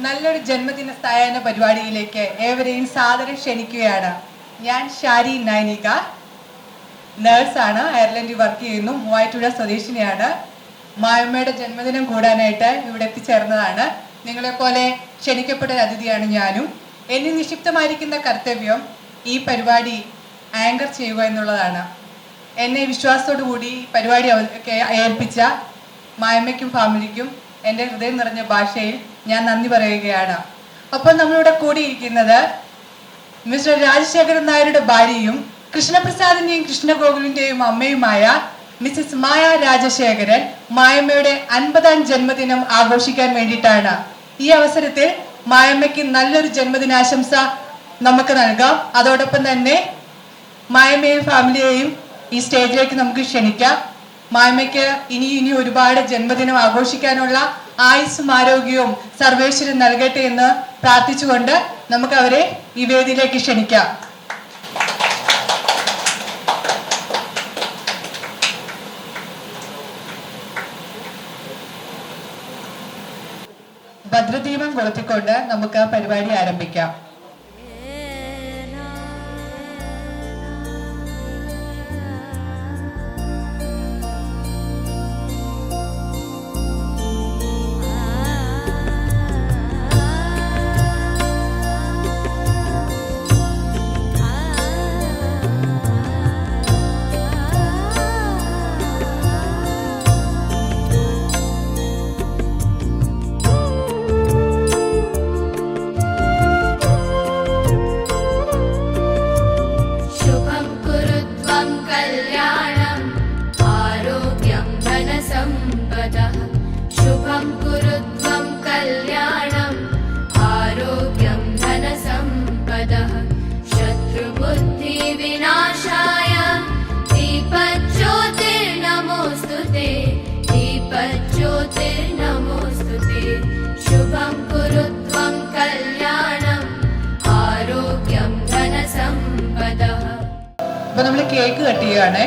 നല്ലൊരു ജന്മദിന സായാഹ്ന പരിപാടിയിലേക്ക് ഏവരെയും സാദരം ക്ഷണിക്കുകയാണ്. ഞാൻ ഷാരി നൈനിക, നേഴ്സാണ്, അയർലൻഡിൽ വർക്ക് ചെയ്യുന്നു, മൂവാറ്റുപുഴ സ്വദേശിനിയാണ്. മായമ്മയുടെ ജന്മദിനം കൂടാനായിട്ട് ഇവിടെ എത്തിച്ചേർന്നതാണ്. നിങ്ങളെപ്പോലെ ക്ഷണിക്കപ്പെട്ട ഒരു അതിഥിയാണ് ഞാനും. എന്നിൽ നിക്ഷിപ്തമായിരിക്കുന്ന കർത്തവ്യം ഈ പരിപാടി ആങ്കർ ചെയ്യുക എന്നുള്ളതാണ്. എന്നെ വിശ്വാസത്തോടു കൂടി പരിപാടി ഏൽപ്പിച്ച മായമ്മയ്ക്കും ഫാമിലിക്കും എൻ്റെ ഹൃദയം നിറഞ്ഞ ഭാഷയിൽ ഞാൻ നന്ദി പറയുകയാണ്. അപ്പോൾ നമ്മളിവിടെ കൂടിയിരിക്കുന്നത് മിസ്റ്റർ രാജശേഖരൻ നായരുടെ ഭാര്യയും കൃഷ്ണപ്രസാദിന്റെയും കൃഷ്ണഗോകുലിന്റെയും അമ്മയുമായ മിസ്സിസ് മായ രാജശേഖരൻ മായമ്മയുടെ 50ാം ജന്മദിനം ആഘോഷിക്കാൻ വേണ്ടിയിട്ടാണ്. ഈ അവസരത്തിൽ മായമ്മയ്ക്ക് നല്ലൊരു ജന്മദിനാശംസ നമുക്ക് നൽകാം. അതോടൊപ്പം തന്നെ മായമ്മയും ഫാമിലിയെയും ഈ സ്റ്റേജിലേക്ക് നമുക്ക് ക്ഷണിക്കാം. മായമ്മയ്ക്ക് ഇനി ഒരുപാട് ജന്മദിനം ആഘോഷിക്കാനുള്ള ആയുസ്സും ആരോഗ്യവും സർവേശ്വരൻ നൽകട്ടെ എന്ന് പ്രാർത്ഥിച്ചുകൊണ്ട് നമുക്ക് അവരെ ഈ വേദിയിലേക്ക് ക്ഷണിക്കാം. ഭദ്രദീപം കൊളുത്തിക്കൊണ്ട് നമുക്ക് പരിപാടി ആരംഭിക്കാം. അപ്പൊ നമ്മള് കേക്ക് കട്ട് ചെയ്യുകയാണേ.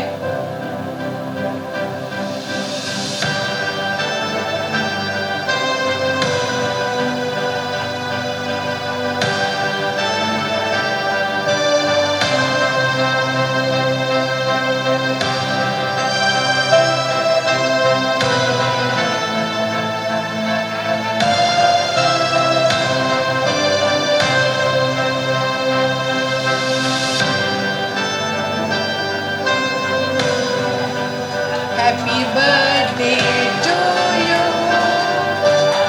Happy birthday to you.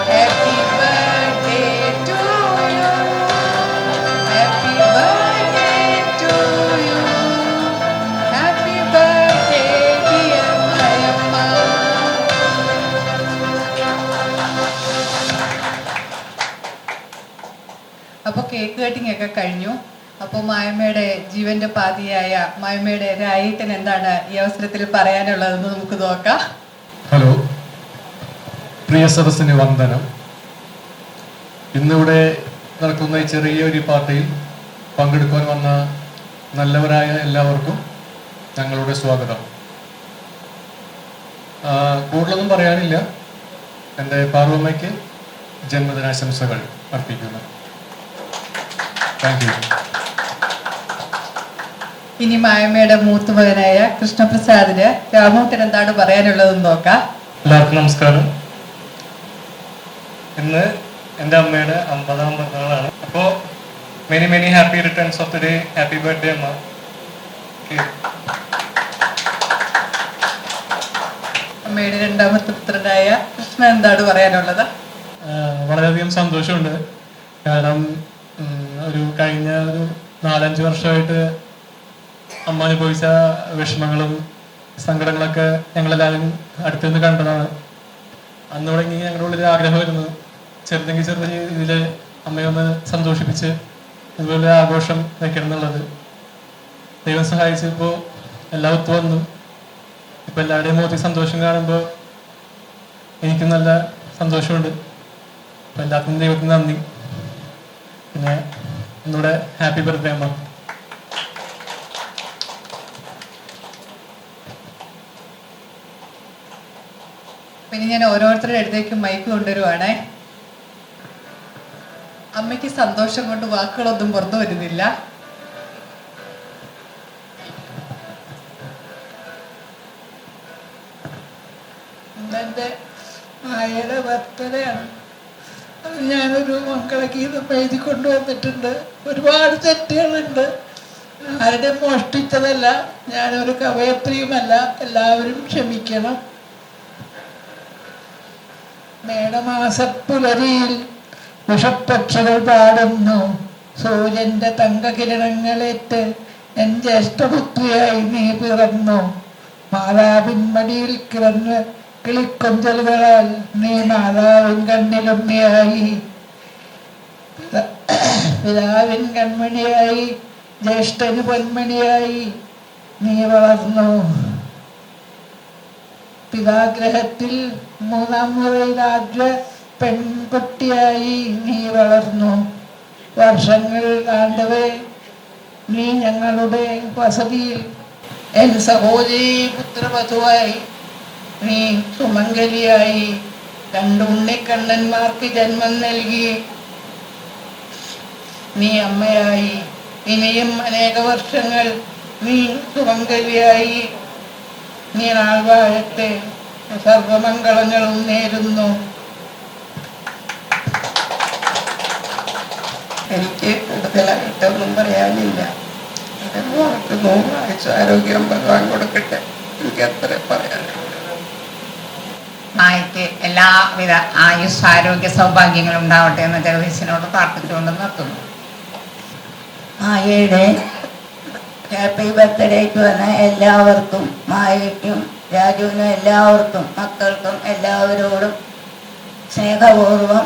Happy birthday to you. Happy birthday to you. Happy birthday dear Mayamma. അപ്പോൾ കേക്ക് കട്ടിംഗ് ഒക്കെ കഴിഞ്ഞു. അപ്പോൾ മായമ്മയുടെ ജീവന്റെ പാതിയായ മായമ്മയുടെ രായേട്ടൻ എന്താണ് ഈ അവസരത്തിൽ പറയാനുള്ളതെന്ന് നമുക്ക് നോക്കാം. ഹലോ, പ്രിയ സദസ്സിന് വന്ദനം. ഇന്നിവിടെ നടക്കുന്ന ഈ ചെറിയൊരു പാർട്ടിയിൽ പങ്കെടുക്കാൻ വന്ന നല്ലവരായ എല്ലാവർക്കും ഞങ്ങളുടെ സ്വാഗതം. കൂടുതലൊന്നും പറയാനില്ല. എൻ്റെ പാർവമ്മയ്ക്ക് ജന്മദിനാശംസകൾ അർപ്പിക്കുന്നു. Thank you. ഇനി മായമ്മയുടെ മൂത്തുമകനായ കൃഷ്ണപ്രസാദിന് രാമൂട്ടൻ എന്താണ് പറയാനുള്ളതെന്ന് നോക്കാം. എല്ലാവർക്കും നമസ്കാരം. ഇന്ന് എൻ്റെ അമ്മയുടെ 50ാം പിറന്നാളാണ്. അപ്പോൾ many happy returns of the day. Happy birthday അമ്മ. അമ്മയുടെ 2ാമത്തെ പുത്രനായ കൃഷ്ണൻ എന്താണ് പറയാനുള്ളത്? വളരെയധികം സന്തോഷമുണ്ട്. കാരണം കഴിഞ്ഞ 4-5 വർഷമായിട്ട് അമ്മ അനുഭവിച്ച വിഷമങ്ങളും സങ്കടങ്ങളൊക്കെ ഞങ്ങളെല്ലാവരും അടുത്തുനിന്ന് കണ്ടതാണ്. അന്ന് തുടങ്ങി ഞങ്ങളുടെ ഉള്ളിൽ ആഗ്രഹമായിരുന്നു ചെറുതെങ്കിൽ ചെറിയ രീതിയിൽ അമ്മയൊന്ന് സന്തോഷിപ്പിച്ച് ഇതുപോലെ ആഘോഷം വയ്ക്കണം എന്നുള്ളത്. ദൈവം സഹായിച്ചപ്പോൾ എല്ലാം ഒത്തു വന്നു. ഇപ്പം എല്ലാവരുടെയും മുഖത്ത് സന്തോഷം കാണുമ്പോൾ എനിക്കും നല്ല സന്തോഷമുണ്ട്. അപ്പം എല്ലാവർക്കും ദൈവത്തിന് നന്ദി. പിന്നെ ഒന്നുകൂടെ ഹാപ്പി ബർത്ത്ഡേ അമ്മ. പിന്നെ ഞാൻ ഓരോരുത്തരുടെ അടുത്തേക്ക് മൈക്ക് കൊണ്ടുവരുവാണേ. അമ്മയ്ക്ക് സന്തോഷം കൊണ്ട് വാക്കുകളൊന്നും പുറത്തു വരുന്നില്ല. എൻ്റെ മായയുടെ ബർത്ത്ഡേ ആണ്. ഞാനൊരു മംഗളഗീതം എഴുതി കൊണ്ടുവന്നിട്ടുണ്ട്. ഒരുപാട് തെറ്റുകളുണ്ട്. ആരുടെ മോഷ്ടിച്ചതല്ല, ഞാനൊരു കവയത്രിയുമല്ല, എല്ലാവരും ക്ഷമിക്കണം. മേടമാസപ്പുലരിയിൽ വിഷപ്പക്ഷികൾ പാടുന്നു, സൂര്യന്റെ തങ്കകിരണങ്ങളേറ്റ് എൻ ജ്യേഷ്ഠപുത്രിയായി നീ പിറന്നു. മാതാവിൻ മടിയിൽ കിടന്ന് കിളിക്കൊഞ്ചലുകളാൽ നീ മാതാവിൻ കണ്ണിലുണ്ണിയായി, പിതാവിൻ കൺമണിയായി, ജ്യേഷ്ഠന് പൊന്മണിയായി നീ വളർന്നു. പിതാഗ്രഹത്തിൽ 3-ാം മുറയിൽ ആദ്യ പെൺകുട്ടിയായി നീ വളർന്നു. വർഷങ്ങൾ താണ്ടവേ നീ ഞങ്ങളുടെ വസതിയിൽ എൻ സഹോദരി പുത്രവധുവായി നീ സുമംഗലിയായി 2 ഉണ്ണിക്കണ്ണന്മാർക്ക് ജന്മം നൽകി നീ അമ്മയായി. ഇനിയും അനേക വർഷങ്ങൾ നീ സുമംഗലിയായി നീ നാൾവാഴത്തെ. സർവമംഗളങ്ങളും നേരുന്നു. എനിക്ക് കൂടുതലായിട്ടൊന്നും പറയാനില്ല. അവർക്ക് 100 ആഴ്ച ആരോഗ്യം ഭഗവാൻ കൊടുക്കട്ടെ. എനിക്ക് അത്ര പറയാനുള്ളൂ. മായയ്ക്ക് എല്ലാവിധ ആയുസ് ആരോഗ്യ സൗഭാഗ്യങ്ങളും ഉണ്ടാവട്ടെ എന്ന് ജഗദീശനോട് പ്രാർത്ഥിച്ചുകൊണ്ട് നിർത്തുന്നു. മായയുടെ ഹാപ്പി ബർത്ത്ഡേക്ക് വന്ന എല്ലാവർക്കും, മായയ്ക്കും രാജുവിനും എല്ലാവർക്കും, മക്കൾക്കും എല്ലാവരോടും സ്നേഹപൂർവം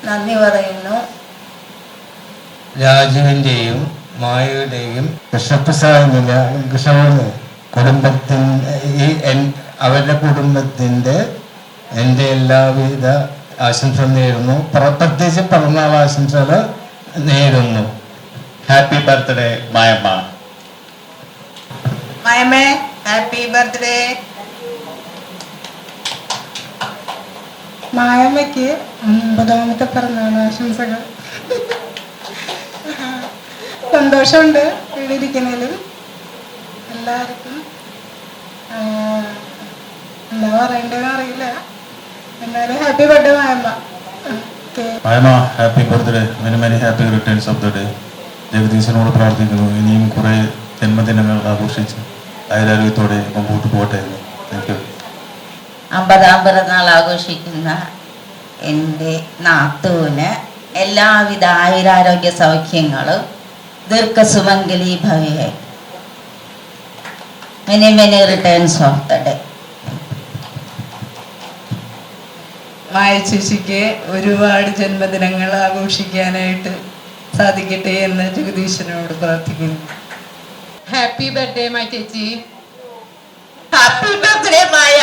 നന്ദി പറയുന്നു. രാജുവിൻ്റെയും മായയുടെയും കൃഷ്ണപ്രസാദ് കുടുംബത്തിൻ്റെ അവരുടെ കുടുംബത്തിൻ്റെ എൻ്റെ എല്ലാവിധ ആശംസ നേരുന്നു. പ്രത്യേകിച്ച് പിറന്നാൾ ആശംസകൾ നേരുന്നു. Happy birthday Mayamma. മായമ്മേ ഹാപ്പി ബർത്ത്ഡേ. മായമ്മയ്ക്ക് 50ാമത്തെ പിറന്നാൾ ആശംസകൾ. സന്തോഷമുണ്ട് ഇവിടെ ഇരിക്കുന്നതിലും. എല്ലാവർക്കും എന്താ പറയണ്ടെന്ന് അറിയില്ല. എന്തായാലും happy birthday Mayamma. Mayamma happy birthday. Many happy returns of the day. ജഗദീശനോട് പ്രാർത്ഥിക്കുന്നു, ഇനിയും കുറേ ജന്മദിനങ്ങൾ ആഘോഷിച്ച് ആയുരാരോഗ്യത്തോടെ മുമ്പോട്ട് പോകട്ടെ. Thank you. 50ാം പിറന്നാൾ ആഘോഷിക്കുന്ന എൻ്റെ നാത്തൂന് എല്ലാവിധ ആയുരാരോഗ്യ സൗഖ്യങ്ങളും ദീർഘസുമംഗലി ഭവേ. Many returns of the day. Maya ചേച്ചിക്ക് ഒരുപാട് ജന്മദിനങ്ങൾ ആഘോഷിക്കാനായിട്ട് സാധിക്കട്ടെ എന്ന് ജഗദീശനോട് പ്രാർത്ഥിക്കുന്നു. ഹാപ്പി ബർത്ത്ഡേ മായ ചേച്ചി. Happy birthday Maya.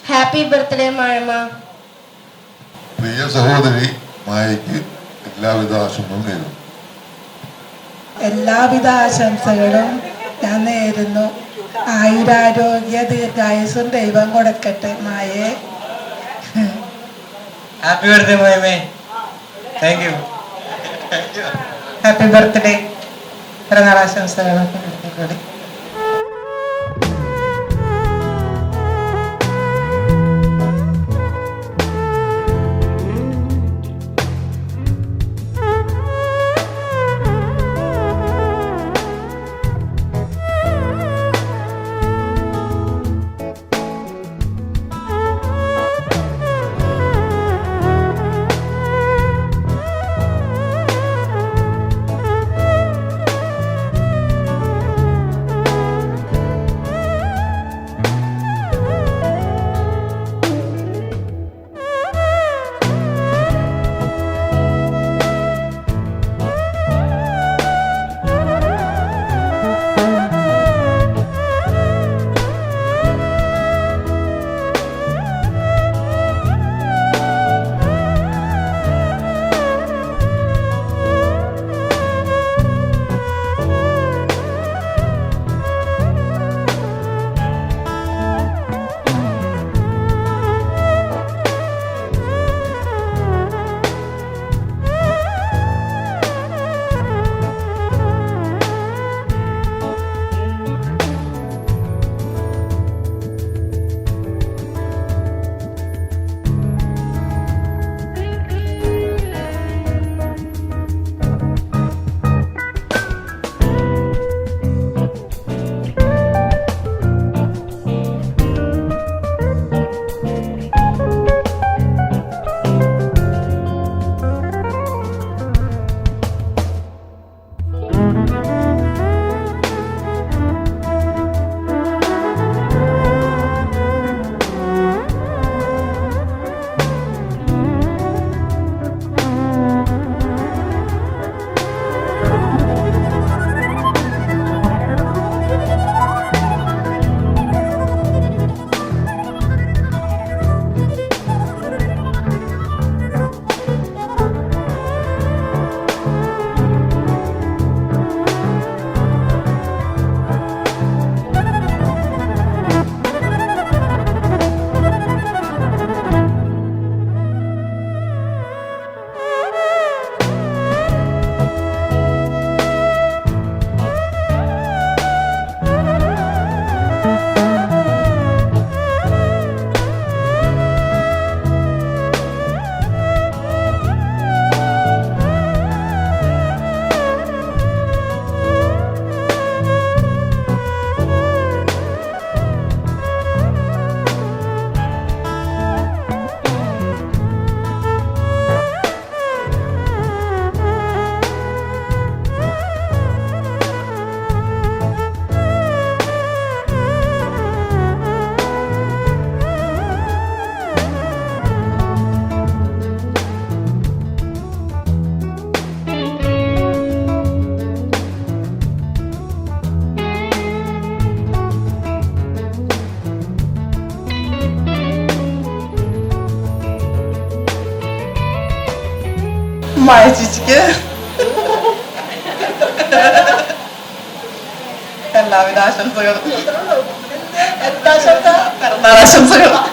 Happy birthday Mayamma. പ്രിയ സഹോദരി മായയ്ക്ക് എല്ലാവിധ ആശംസകളും നേരുന്നു. എല്ലാവിധ ആശംസകളും ഞാൻ നേരുന്നു. ആയുരാരോഗ്യ ദീർഘായുസും ദൈവം കൊടുക്കട്ടെ മായേ. ഹാപ്പി ബർത്ത്ഡേ മായമേ. Thank you. Happy birthday. പിറന്നാൾ ആശംസകളൊക്കെ കൂടി. മായ ചേച്ചിക്ക് എല്ലാവിധ ആശംസകളും. പിറന്നാളാശംസകളും.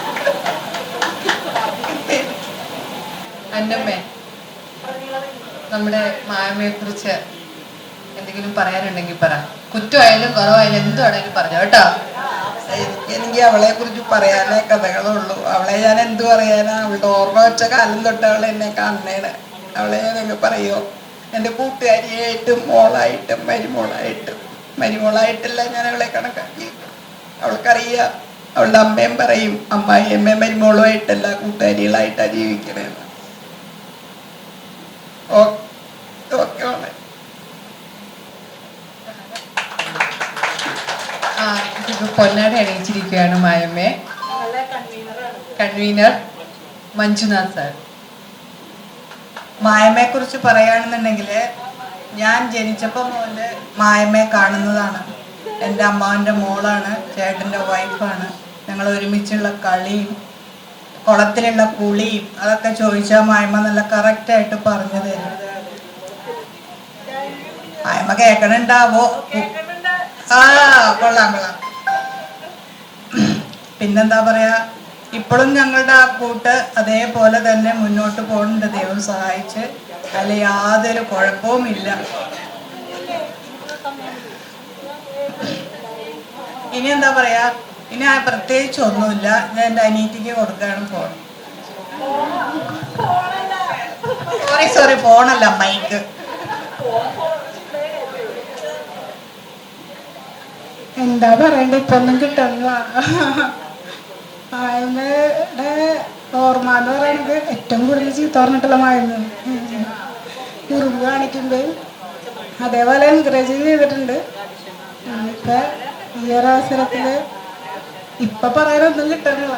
അന്നമ്മേ, നമ്മുടെ മായമ്മയെ കുറിച്ച് എന്തെങ്കിലും പറയാനുണ്ടെങ്കിൽ പറ. കുറ്റമായാലും കുറവായാലും എന്തുവാണെങ്കിലും പറഞ്ഞു കേട്ടോ. എനിക്ക് അവളെ കുറിച്ച് പറയാനേ കഥകളുള്ളൂ. അവളെ ഞാൻ എന്തു പറയാനാ? അവളുടെ ഓർമ്മ വെച്ച കാലം തൊട്ട് അവൾ എന്നെ കാണണേണ്. അവളെ ഞാൻ എങ്ങനെ പറയോ? എൻ്റെ കൂട്ടുകാരിയായിട്ടും മോളായിട്ടും മരുമോളായിട്ടല്ല ഞാൻ അവളെ കണക്കാക്കി. അവൾക്കറിയാം. അവളുടെ അമ്മയും പറയും, അമ്മായി അമ്മയും മരുമോളുമായിട്ടല്ല കൂട്ടുകാരികളായിട്ടാ ജീവിക്കണേന്ന്. ഓക്കെ മോളെ. പൊന്നാട അണിയിച്ചിരിക്കുകയാണ് മായമ്മയെ. Convener Manjunath sir. മായമ്മയെ കുറിച്ച് പറയുകയാണെന്നുണ്ടെങ്കിൽ ഞാൻ ജനിച്ചപ്പോൾ മുതൽ മായമ്മയെ കാണുന്നതാണ്. എൻ്റെ അമ്മാവൻ്റെ മോളാണ്, ചേട്ടൻ്റെ വൈഫാണ്. ഞങ്ങൾ ഒരുമിച്ചുള്ള കളിയും കുളത്തിലുള്ള കുളിയും അതൊക്കെ ചോദിച്ചാൽ മായമ്മ നല്ല കറക്റ്റായിട്ട് പറഞ്ഞു തരും. മായമ്മ കേൾക്കണുണ്ടാവോ? കൊള്ളാം. പിന്നെന്താ പറയാ, ഇപ്പോഴും ഞങ്ങളുടെ ആ കൂട്ട് അതേപോലെ തന്നെ മുന്നോട്ട് പോകുന്നുണ്ട്. ദൈവം സഹായിച്ച് അതിൽ യാതൊരു കുഴപ്പവുമില്ല. ഇനി എന്താ പറയാ, ഇനി പ്രത്യേകിച്ച് ഒന്നുമില്ല. ഞാൻ എൻ്റെ അനീറ്റിക്ക് കൊടുക്കുകയാണ് ഫോൺ. Sorry ഫോണല്ല, mic. എന്താ പറയണ്ട, ഇപ്പൊ ഒന്നും കിട്ടണില്ല. മായമ്മയുടെ ഓർമ്മ എന്ന് പറയുന്നത് ഏറ്റവും കൂടുതൽ ചീത്ത പറഞ്ഞിട്ടുള്ള മായമ്മ. കുറുമ്പ് കാണിക്കുമ്പോൾ അതേപോലെ എൻകറേജ് ചെയ്തിട്ടുണ്ട്. ഇപ്പൊ ഈ ഒരു അവസരത്തില് ഇപ്പൊ പറയാനൊന്നും കിട്ടണില്ല.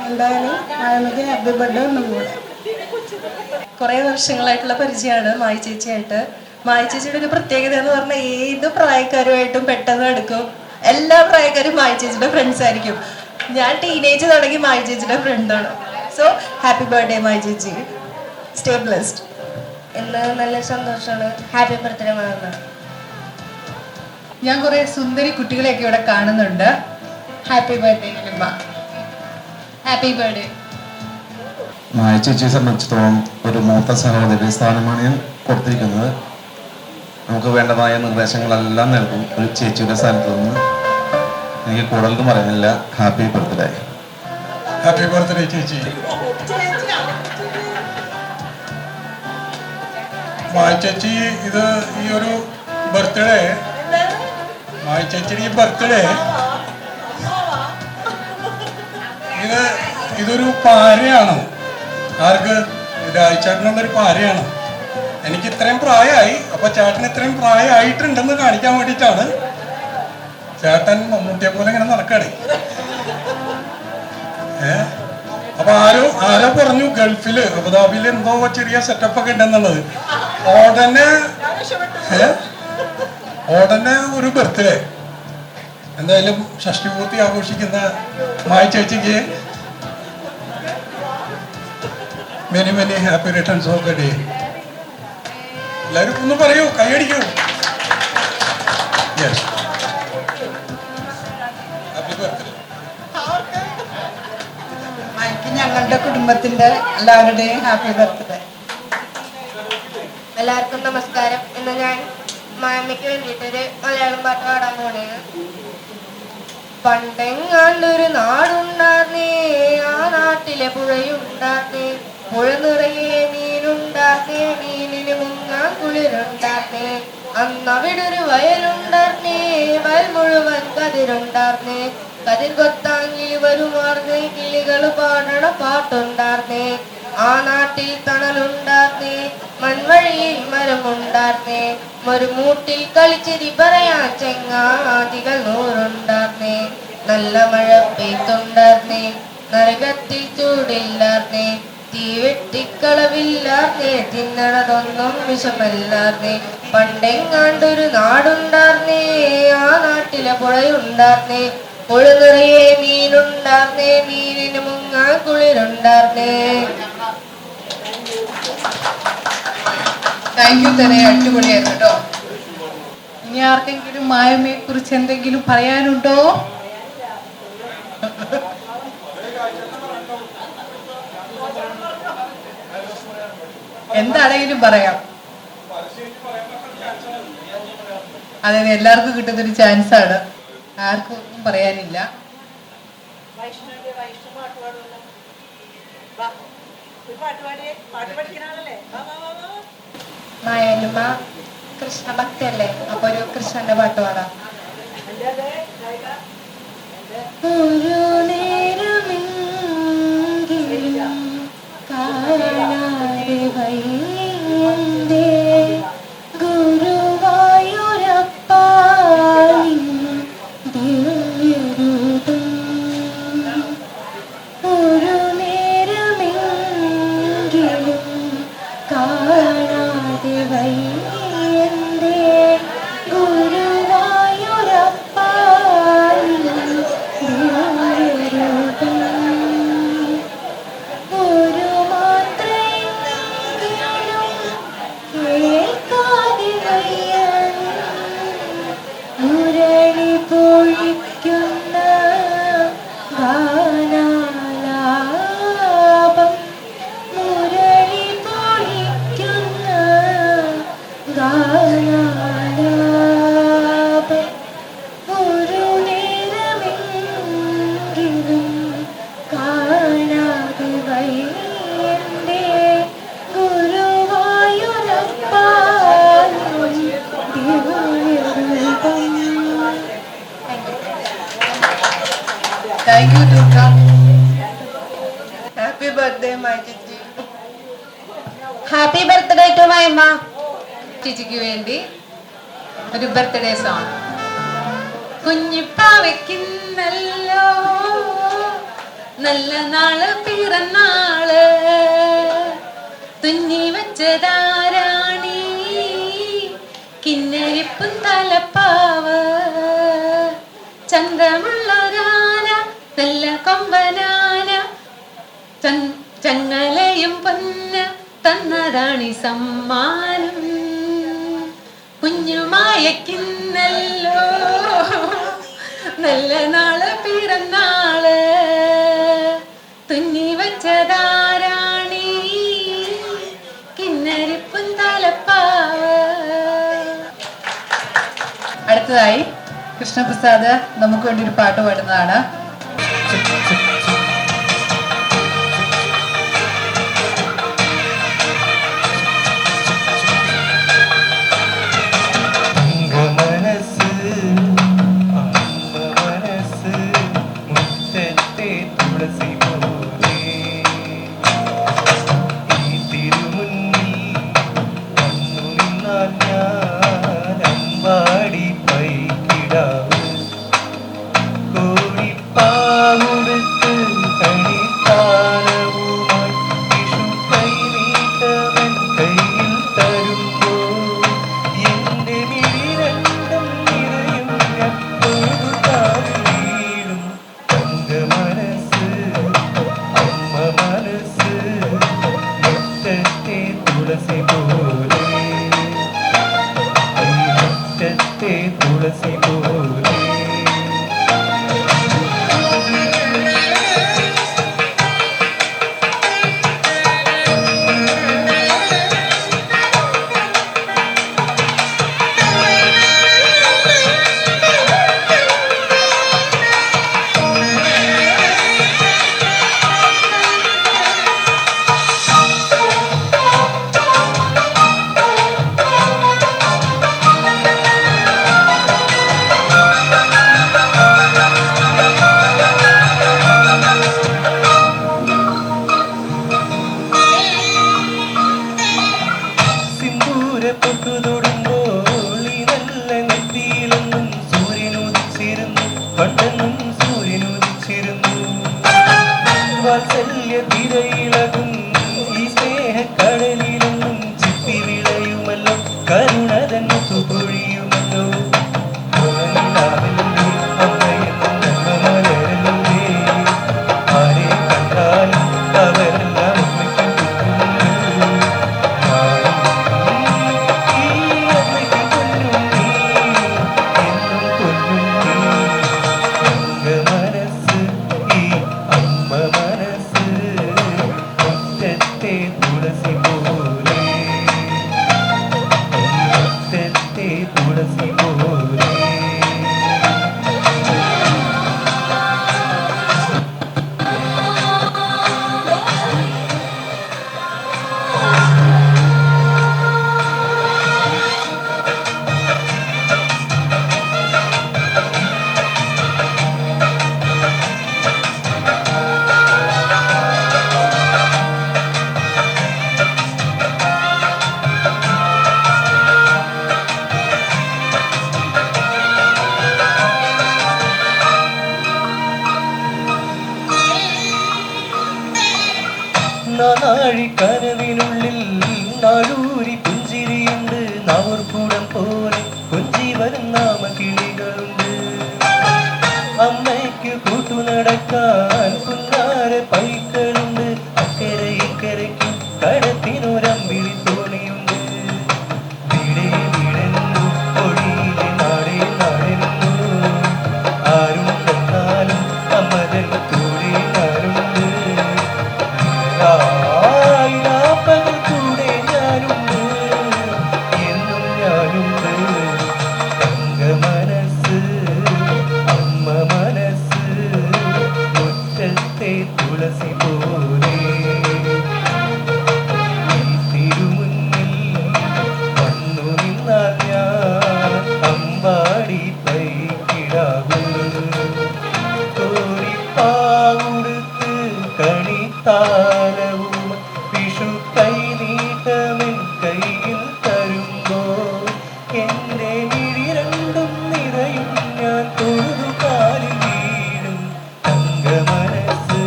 എന്തായാലും മായമ്മക്ക് ഹാപ്പി ബർത്ത്ഡേ ഒന്നും കൂടെ. കുറേ വർഷങ്ങളായിട്ടുള്ള പരിചയമാണ് മായ ചേച്ചിയായിട്ട്. മായ ചേച്ചിയുടെ ഒരു പ്രത്യേകത എന്ന് പറഞ്ഞാൽ ഏത് പ്രായക്കാരുമായിട്ടും പെട്ടെന്ന് എടുക്കും. എല്ലാ പ്രായക്കാരും മായ ചേച്ചിയുടെ ഫ്രണ്ട്സ് ആയിരിക്കും. ഞാൻ ടീനേജ് തുടങ്ങി മായ ചേച്ചിയുടെ ഫ്രണ്ടാണ്. സോ ഹാപ്പി ബർത്ത്ഡേ മായ ചേച്ചി. Stay blessed. ഇന്ന് നല്ല സന്തോഷമാണ്. ഹാപ്പി ബർത്ത്ഡേ മാമ. ഞാൻ കുറെ സുന്ദരി കുട്ടികളെയൊക്കെ ഇവിടെ കാണുന്നുണ്ട്. ഹാപ്പി ബർത്ത്ഡേ അമ്മ. Happy birthday. മായ ചേച്ചിയെ സംബന്ധിച്ചിടത്തോളം ഒരു മൂത്ത സഹോദരി സ്ഥാനമാണ് ഞാൻ കൊടുത്തിരിക്കുന്നത്. നമുക്ക് വേണ്ടതായ നിർദ്ദേശങ്ങളെല്ലാം നൽകും ഒരു ചേച്ചിയുടെ സ്ഥാനത്ത് നിന്ന്. എനിക്ക് കൂടുതലൊന്നും പറയാനില്ല. Happy birthday. ഹാപ്പി ബർത്ത്ഡേ ചേച്ചി. മായ ചേച്ചി, ഇത് ഈ ഒരു ബർത്ത്ഡേ, മായ ചേച്ചിയുടെ ഈ ബർത്ത്ഡേ ഇതൊരു പാരയാണ്. ആർക്ക്? രാജചേട്ടനുള്ളൊരു പാരയാണ്. എനിക്ക് ഇത്രയും പ്രായമായി, അപ്പൊ ചേട്ടൻ ഇത്രയും പ്രായമായിട്ടുണ്ടെന്ന് കാണിക്കാൻ വേണ്ടിയിട്ടാണ്. ചേട്ടൻ മമ്മൂട്ടിയെ പോലെ ഇങ്ങനെ നടക്കണേ. അപ്പൊ ആരോ പറഞ്ഞു ഗൾഫില് അബുദാബിയിൽ എന്തോ ചെറിയ സെറ്റപ്പ് ഒക്കെ ഉണ്ടെന്നുള്ളത്. ഓടനെ ഒരു ബർത്ത്ഡേ. എന്തായാലും ഷഷ്ടിപൂർത്തി ആഘോഷിക്കുന്ന മായ ചേച്ചിക്ക് many many happy returns of the day. എല്ലാവരും ഒന്ന് പറയൂ, കൈയടിക്കൂ. Happy birthday. ഞങ്ങളുടെ കുടുംബത്തിന്റെ എല്ലാവരുടെയും ഹാപ്പി ബർത്ത്ഡേ. എല്ലാവർക്കും നമസ്കാരം. ഇന്ന് ഞാൻ മായമ്മയ്ക്ക് വേണ്ടിയിട്ടൊരു മലയാളം പാട്ട് പാടാൻ പോണേണ്. പണ്ടെങ്ങാണ്ടൊരു നാടുണ്ടാർന്നേ, ആ നാട്ടിലെ പുഴയുണ്ടാർന്നേ, പുഴ നിറയെ മീനുണ്ടാർന്നേ, മീനിന് മുങ്ങാൻ കുളിരുണ്ടാർന്നേ. അന്നവിടൊരു വയലുണ്ടാർന്നേ, വയൽ മുഴുവൻ കതിരുണ്ടാർന്നേ, കതിർ കൊത്താങ്കിൽ വരുമാർന്നേ, കിളികൾ പാടണ പാട്ടുണ്ടാർന്നേ. ആ നാട്ടിൽ തണലുണ്ടാർന്നേ, മൺവഴിയിൽ മരമുണ്ടാർന്നേ, ഒരു മൂട്ടിൽ കളിച്ചിരി പറയാൻ ചെങ്ങാതികൾ 100 ഉണ്ടാർന്നേ. നല്ല മഴ പെയ്ത്തുണ്ടാർന്നേ, നരകത്തിൽ ചൂടില്ലാർന്നേ, തീവെട്ടിക്കളവില്ലാർന്നേ, തിന്നണതൊന്നും വിഷമല്ലാർന്നേ. പണ്ടെങ്ങാണ്ടൊരു നാടുണ്ടാർന്നേ, ആ നാട്ടിലെ പുഴയുണ്ടാർന്നേ, പുഴ നിറയെ മീനുണ്ടാർന്നേ, മീനിന് മുങ്ങാൻ കുളിരുണ്ടാർന്നേ. താങ്ക് യു തന്നെ, അടിപൊളിയായിരുന്നു കേട്ടോ. ഇനി ആർക്കെങ്കിലും മായമയെ കുറിച്ച് എന്തെങ്കിലും പറയാനുണ്ടോ? എന്താണെങ്കിലും പറയാം. അതെ, എല്ലാവർക്കും കിട്ടുന്നൊരു ചാൻസ് ആണ്. ആർക്കും ഒന്നും പറയാനില്ല. മായമ്മ കൃഷ്ണ ഭക്തല്ലേ, അപ്പൊ ഒരു കൃഷ്ണന്റെ പാട്ട് പാടാം. ഒരു നേരമെങ്കിലും കാണാതെ വയ്യന്തേ ഗുരുവായൂരപ്പ ദിവ്യരൂപം. ഒരു നേരമെങ്കിലും കാണാതെ വയ്യന്തേ ഗുരുവായൂരപ്പ ദിവ്യരൂപം. ഒരു മാത്രയെങ്കിലും കേൾക്കാതെ വയ്യ മുരളി പൊഴിക്കുന്ന ഗാനാലാപം. മുരളി പൊഴിക്കുന്ന ഗാനാലാപം. ഒരു നേരമെങ്കിലും കാണാതെ വയ്യന്തേ ഗുരുവായൂരപ്പ ദിവ്യരൂപം. Thank you Durga. Happy birthday Maya ചേച്ചി. Happy birthday to Mayamma. ചേച്ചിക്ക് വേണ്ടി ഒരു ബർത്ത്ഡേ സോങ്. കുഞ്ഞിപ്പാവയ്ക്കുന്നല്ലോ നല്ല നാള് പിറന്നാള്, തുന്നി വെച്ചതാരാണി കിന്നരിപ്പും തലപ്പാവ്. ചന്തമുള്ളൊരാന നല്ല കൊമ്പനാന, ചങ്ങലയും പൊന്ന തന്നതാണി സമ്മാനം. കുഞ്ഞുമായക്കിന്നല്ലോ നല്ല നാള് പിറന്നാള്, തുന്നി വെച്ചതാരാണി കിന്നരിപ്പും തലപ്പാവ്. അടുത്തതായി കൃഷ്ണപ്രസാദ് നമുക്ക് വേണ്ടി ഒരു പാട്ട് പാടുന്നതാണ്. കോഴിപ്പാവുടുത്ത് നാഴിക്കനവിനുള്ളിൽ നാടൂരി പുഞ്ചിരിയുണ്ട് നാവൂർക്കൂടം പോലെ കൊഞ്ചി വരുന്ന കിളികളുണ്ട് അമ്മയ്ക്ക് കൂട്ടു നടക്കാൻ കുന്നാര പൈക്കളുണ്ട് അക്കരെ ഇക്കരയ്ക്കും കടത്തിനൊരമ്പിളി തോണിയുണ്ട് വീടേ വീടെന്നു ഒഴിയിലെ നാടേ നാടെന്നു ആരും തന്നാലും അമ്മതൻ കൂടെ ഞാനുണ്ട് പകൽ കൂടെ ഞാനുണ്ട് എന്നും ഞാനുണ്ട് തങ്ക മനസ്സ് അമ്മ മനസ്സ് മുറ്റത്തെ തുളസി പോലെ ഈ തിരുമുന്നിൽ വന്നു നിന്നാൽ ഞാൻ അമ്പാടി പൈക്കിടാവ് കോരിപ്പാവുടുത്ത് കണിത്താരവും വിഷു കൈ നീട്ടവൻ കയ്യിൽ തരുമ്പോൾ എൻ്റെ വിഴി രണ്ടും നിറയും ഞാൻ തൊഴുതു കാലിൽ വീഴും തങ്ക മനസ്സ്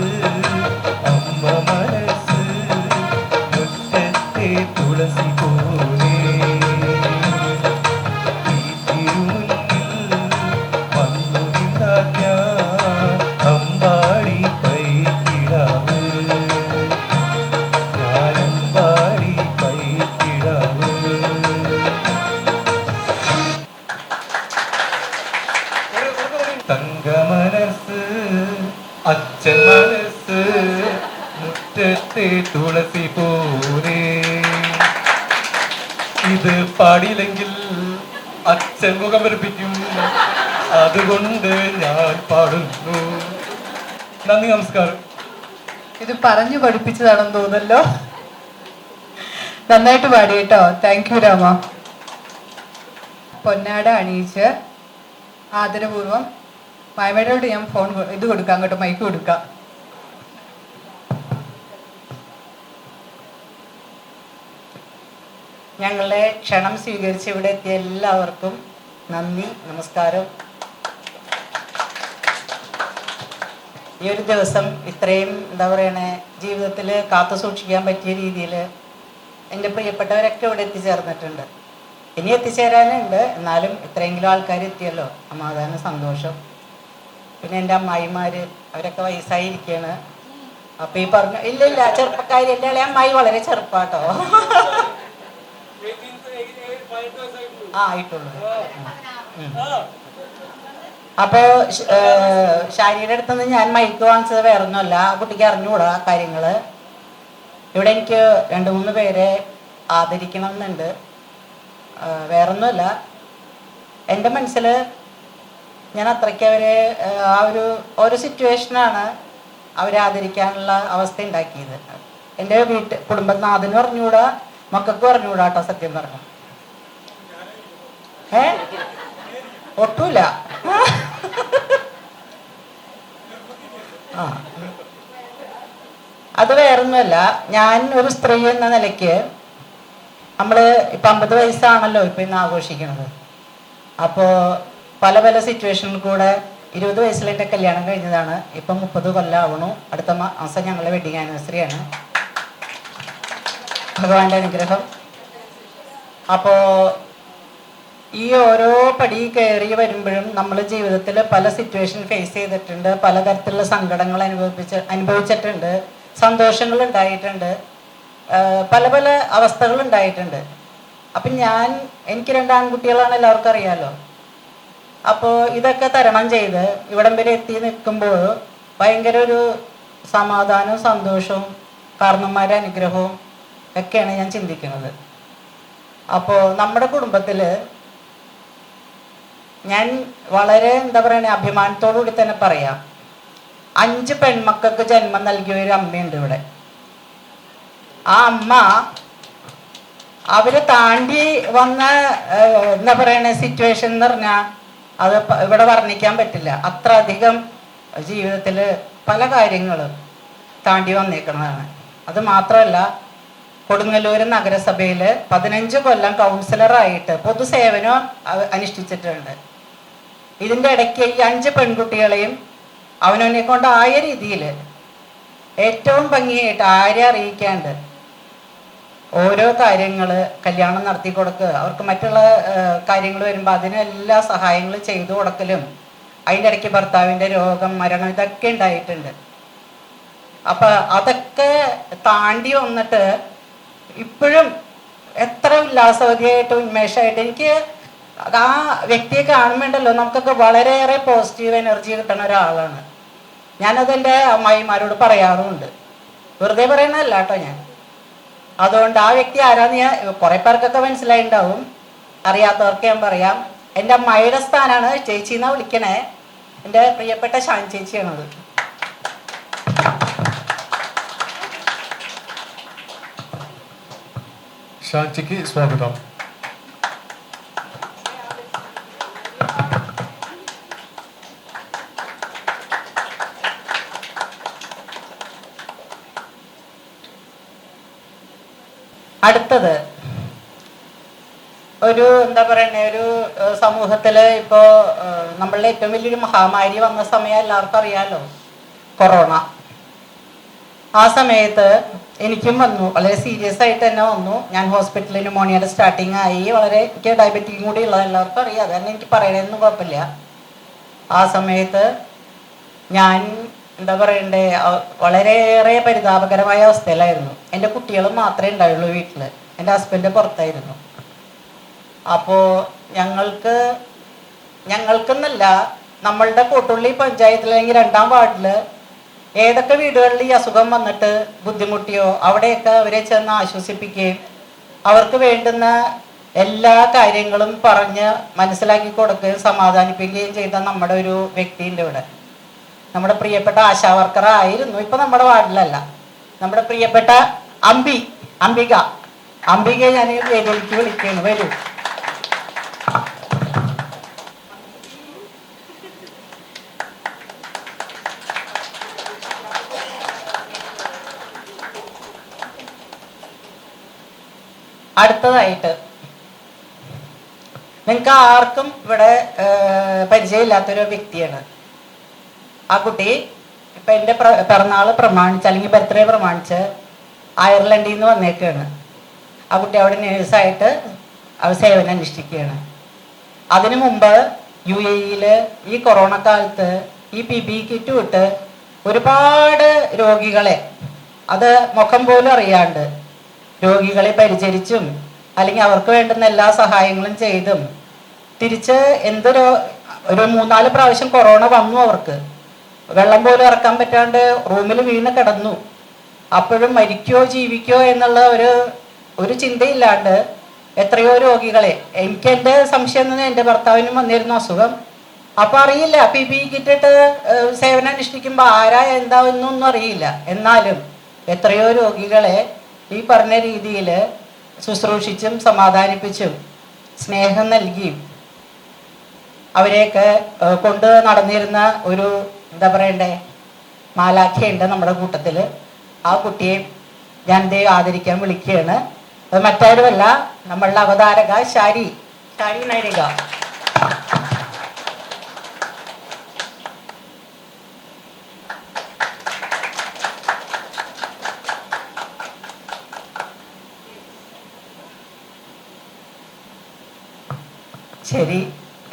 അമ്മ മനസ്സ് മുറ്റത്തെ തുളസി പോലെ ഈ തിരുമുന്നിൽ വന്നു നിന്നാൽ ഞാൻ അമ്പാടി പൈക്കിടാവ് ഞാനമ്പാടി പൈക്കിടാവ് തങ്ക മനസ്സ് അച്ഛൻ മനസ്സ് മുറ്റത്തെ തുളസി പോലെ ഇത് പാടിയില്ലെങ്കിൽ അച്ഛൻ മുഖം വെറുപ്പിക്കും അതുകൊണ്ട് ഞാൻ പാടുന്നു. നന്ദി, നമസ്കാരം. ഇത് പറഞ്ഞു പഠിപ്പിച്ചതാണെന്ന് തോന്നല്ലോ. നന്നായിട്ട് പാടി കേട്ടോ. Thank you Rama. പൊന്നാട അണിയിച്ച് ആദരപൂർവം മായമേടോട് ഞാൻ ഫോൺ ഇത് കൊടുക്കാം, അങ്ങോട്ട് മൈക്ക് കൊടുക്കാം. ഞങ്ങളുടെ ക്ഷണം സ്വീകരിച്ച് ഇവിടെ എത്തിയ എല്ലാവർക്കും നന്ദി, നമസ്കാരം. ഈ ഒരു ദിവസം ഇത്രയും എന്താ പറയണേ ജീവിതത്തിൽ കാത്തു സൂക്ഷിക്കാൻ പറ്റിയ രീതിയിൽ എൻ്റെ പ്രിയപ്പെട്ടവരൊക്കെ ഇവിടെ എത്തിച്ചേർന്നിട്ടുണ്ട്. ഇനി എത്തിച്ചേരാനുണ്ട്, എന്നാലും ഇത്രയെങ്കിലും ആൾക്കാർ എത്തിയല്ലോ, സമാധാനം, സന്തോഷം. പിന്നെ എൻ്റെ അമ്മായിമാർ അവരൊക്കെ വയസ്സായിരിക്കുകയാണ്. അപ്പോൾ ഈ പറഞ്ഞു ഇല്ല ചെറുപ്പക്കാരി എൻ്റെ ഇളയ അമ്മായി വളരെ ചെറുപ്പാട്ടോ. ആയിട്ടുള്ളൂ. അപ്പോൾ ഷാരിയുടെ അടുത്തുനിന്ന് ഞാൻ മൈക്ക് വാങ്ങിച്ചത് വേറെ ഒന്നുമല്ല, ആ കുട്ടിക്ക് അറിഞ്ഞുകൂടാ കാര്യങ്ങൾ. ഇവിടെ എനിക്ക് 2-3 പേരെ ആദരിക്കണം എന്നുണ്ട്, വേറൊന്നുമല്ല. എൻ്റെ മനസ്സിൽ ഞാൻ അത്രയ്ക്ക് അവരെ ആ ഒരു സിറ്റുവേഷനാണ് അവരെ ആദരിക്കാനുള്ള അവസ്ഥ ഉണ്ടാക്കിയത്. എൻ്റെ കുടുംബനാഥന് പറഞ്ഞുകൂടാ, മക്കൾക്ക് പറഞ്ഞുകൂടാ കേട്ടോ, സത്യം പറഞ്ഞു. ഒട്ടുമില്ല. അത് വേറൊന്നുമല്ല, ഞാൻ ഒരു സ്ത്രീ എന്ന നിലയ്ക്ക് നമ്മൾ ഇപ്പം 50 വയസ്സാണല്ലോ ഇപ്പം ഇന്ന് ആഘോഷിക്കുന്നത്. അപ്പോൾ പല പല സിറ്റുവേഷനിൽ കൂടെ 20 വയസ്സിൽ എൻ്റെ കല്യാണം കഴിഞ്ഞതാണ്. ഇപ്പം 30 കൊല്ലം ആവണു. അടുത്ത മാസം ഞങ്ങളുടെ വെഡിങ് ആനിവേഴ്സറിയാണ്. ഭഗവാന്റെ അനുഗ്രഹം. അപ്പോൾ ഈ ഓരോ പടി കയറി വരുമ്പോഴും നമ്മൾ ജീവിതത്തിൽ പല സിറ്റുവേഷൻ ഫേസ് ചെയ്തിട്ടുണ്ട്, പലതരത്തിലുള്ള സങ്കടങ്ങൾ അനുഭവിച്ചിട്ടുണ്ട്, സന്തോഷങ്ങൾ ഉണ്ടായിട്ടുണ്ട്, പല പല അവസ്ഥകൾ ഉണ്ടായിട്ടുണ്ട്. അപ്പം എനിക്ക് 2 ആൺകുട്ടികളാണ്, എല്ലാവർക്കും അറിയാമല്ലോ. അപ്പോൾ ഇതൊക്കെ തരണം ചെയ്ത് ഇവിടം വരെ എത്തി നിൽക്കുമ്പോൾ ഭയങ്കര ഒരു സമാധാനവും സന്തോഷവും കാരണന്മാരുടെ അനുഗ്രഹവും ഒക്കെയാണ് ഞാൻ ചിന്തിക്കുന്നത്. അപ്പോൾ നമ്മുടെ കുടുംബത്തിൽ ഞാൻ വളരെ എന്താ പറയണേ അഭിമാനത്തോടു കൂടി തന്നെ പറയാം, 5 പെൺമക്കൾക്ക് ജന്മം നൽകിയ ഒരു അമ്മയുണ്ട് ഇവിടെ. ആ അമ്മ അവര് താണ്ടി വന്ന എന്താ പറയണേ സിറ്റുവേഷൻ എന്ന് പറഞ്ഞാൽ അത് ഇവിടെ വർണ്ണിക്കാൻ പറ്റില്ല. അത്ര അധികം ജീവിതത്തിൽ പല കാര്യങ്ങളും താണ്ടി വന്നേക്കുന്നതാണ്. അത് മാത്രമല്ല, കൊടുങ്ങല്ലൂർ നഗരസഭയിൽ 15 കൊല്ലം കൗൺസിലറായിട്ട് പൊതുസേവനം അനുഷ്ഠിച്ചിട്ടുണ്ട്. ഇതിൻ്റെ ഇടയ്ക്ക് ഈ 5 പെൺകുട്ടികളെയും അവനവനെ കൊണ്ട് ആയ രീതിയിൽ ഏറ്റവും ഭംഗിയായിട്ട് ആരെ അറിയിക്കാണ്ട് ഓരോ കാര്യങ്ങൾ കല്യാണം നടത്തി കൊടുക്കുക, അവർക്ക് മറ്റുള്ള കാര്യങ്ങൾ വരുമ്പോൾ അതിനെല്ലാ സഹായങ്ങളും ചെയ്തു കൊടുക്കലും, അതിൻ്റെ ഇടയ്ക്ക് ഭർത്താവിൻ്റെ രോഗം, മരണം, ഇതൊക്കെ ഉണ്ടായിട്ടുണ്ട്. അപ്പം അതൊക്കെ താണ്ടി വന്നിട്ട് ഇപ്പോഴും എത്ര ഉല്ലാസവതിയായിട്ട് ഉന്മേഷമായിട്ട് എനിക്ക് ആ വ്യക്തിയെ കാണുമ്പോണ്ടല്ലോ നമുക്കൊക്കെ വളരെയേറെ പോസിറ്റീവ് എനർജി കിട്ടുന്ന ഒരാളാണ്. ഞാനതെൻ്റെ അമ്മായിമാരോട് പറയാറുമുണ്ട്, വെറുതെ പറയണതല്ല കേട്ടോ ഞാൻ. അതുകൊണ്ട് ആ വ്യക്തി ആരാന്ന് ഞാൻ കുറേ പേർക്കൊക്കെ മനസ്സിലായിണ്ടാവും, അറിയാത്തവർക്ക് ഞാൻ പറയാം. എൻ്റെ അമ്മായിയുടെ സ്ഥാനമാണ് ചേച്ചിന്നാ വിളിക്കണേ. എൻ്റെ പ്രിയപ്പെട്ട ഷാൻ ചേച്ചിയാണത്. ഷാൻജിക്ക് സ്വാഗതം. അടുത്തത് ഒരു എന്താ പറയണേ, ഒരു സമൂഹത്തിൽ ഇപ്പോൾ നമ്മളുടെ ഏറ്റവും വലിയൊരു മഹാമാരി വന്ന സമയം എല്ലാവർക്കും അറിയാമല്ലോ, കൊറോണ. ആ സമയത്ത് എനിക്കും വന്നു, വളരെ സീരിയസ് ആയിട്ട് തന്നെ വന്നു. ഞാൻ ഹോസ്പിറ്റലിൽ ന്യൂമോണിയയുടെ സ്റ്റാർട്ടിങ് ആയി. വളരെ എനിക്ക് ഡയബറ്റിക്കും കൂടി ഉള്ളത് എല്ലാവർക്കും അറിയാം, അതന്നെ എനിക്ക് പറയണതൊന്നും കുഴപ്പമില്ല. ആ സമയത്ത് ഞാൻ എന്താ പറയണ്ടേ, വളരെയേറെ പരിതാപകരമായ അവസ്ഥയിലായിരുന്നു. എൻ്റെ കുട്ടികളും മാത്രമേ ഉണ്ടായുള്ളൂ വീട്ടിൽ, എൻ്റെ ഹസ്ബൻഡ് പുറത്തായിരുന്നു. അപ്പോൾ ഞങ്ങൾക്കെന്നല്ല, നമ്മളുടെ കോട്ടുള്ളി പഞ്ചായത്തിൽ അല്ലെങ്കിൽ 2-ാം വാർഡിൽ ഏതൊക്കെ വീടുകളിൽ ഈ അസുഖം വന്നിട്ട് ബുദ്ധിമുട്ടിയോ അവിടെയൊക്കെ അവരെ ചെന്ന് ആശ്വസിപ്പിക്കുകയും അവർക്ക് വേണ്ടുന്ന എല്ലാ കാര്യങ്ങളും പറഞ്ഞ് മനസ്സിലാക്കി കൊടുക്കുകയും സമാധാനിപ്പിക്കുകയും ചെയ്ത നമ്മുടെ ഒരു വ്യക്തിയുണ്ട് ഇവിടെ. നമ്മുടെ പ്രിയപ്പെട്ട ആശാ വർക്കർ ആയിരുന്നു, ഇപ്പം നമ്മുടെ വാർഡിലല്ല. നമ്മുടെ പ്രിയപ്പെട്ട അംബിക ഞാൻ വേദിയിലേക്ക് വിളിക്കുകയാണ്, വരൂ. അടുത്തതായിട്ട് നിങ്ങൾക്ക് ആർക്കും ഇവിടെ പരിചയമില്ലാത്തൊരു വ്യക്തിയാണ്. ആ കുട്ടി ഇപ്പം എൻ്റെ പിറന്നാൾ പ്രമാണിച്ച് അല്ലെങ്കിൽ ബർത്ത്ഡേ പ്രമാണിച്ച് അയർലൻഡിൽ നിന്ന് വന്നേക്കാണ്. ആ കുട്ടി അവിടെ നേഴ്സായിട്ട് അവർ സേവനം അനുഷ്ഠിക്കുകയാണ്. അതിനു മുമ്പ് UAE ഈ കൊറോണ കാലത്ത് ഈ PPE കിറ്റ് വിട്ട് ഒരുപാട് രോഗികളെ, അത് മുഖം പോലും അറിയാണ്ട് രോഗികളെ പരിചരിച്ചും അല്ലെങ്കിൽ അവർക്ക് വേണ്ടുന്ന എല്ലാ സഹായങ്ങളും ചെയ്തും തിരിച്ച് ഒരു 3-4 പ്രാവശ്യം കൊറോണ വന്നു. അവർക്ക് വെള്ളം പോലും ഇറക്കാൻ പറ്റാണ്ട് റൂമിൽ വീണ് കിടന്നു. അപ്പോഴും മരിക്കോ ജീവിക്കോ എന്നുള്ള ഒരു ചിന്തയില്ലാണ്ട് എത്രയോ രോഗികളെ, എനിക്ക് എൻ്റെ സംശയം തന്നെ എൻ്റെ ഭർത്താവിനും വന്നിരുന്നു അസുഖം. അപ്പോൾ അറിയില്ല, PPE കിറ്റിട്ട് സേവനം അനുഷ്ഠിക്കുമ്പോൾ ആരാ എന്താ എന്നൊന്നും അറിയില്ല. എന്നാലും എത്രയോ രോഗികളെ ഈ പറഞ്ഞ രീതിയിൽ ശുശ്രൂഷിച്ചും സമാധാനിപ്പിച്ചും സ്നേഹം നൽകിയും അവരെയൊക്കെ കൊണ്ട് നടന്നിരുന്ന ഒരു എന്താ പറയണ്ടേ മാലാഖയുണ്ട് നമ്മുടെ കൂട്ടത്തിൽ. ആ കുട്ടിയെ ഞാൻ ആദരിക്കാൻ വിളിക്കുകയാണ്. അത് മറ്റാരുമല്ല, നമ്മളുടെ അവതാരക ഷാരി നൈനിക. ശരി,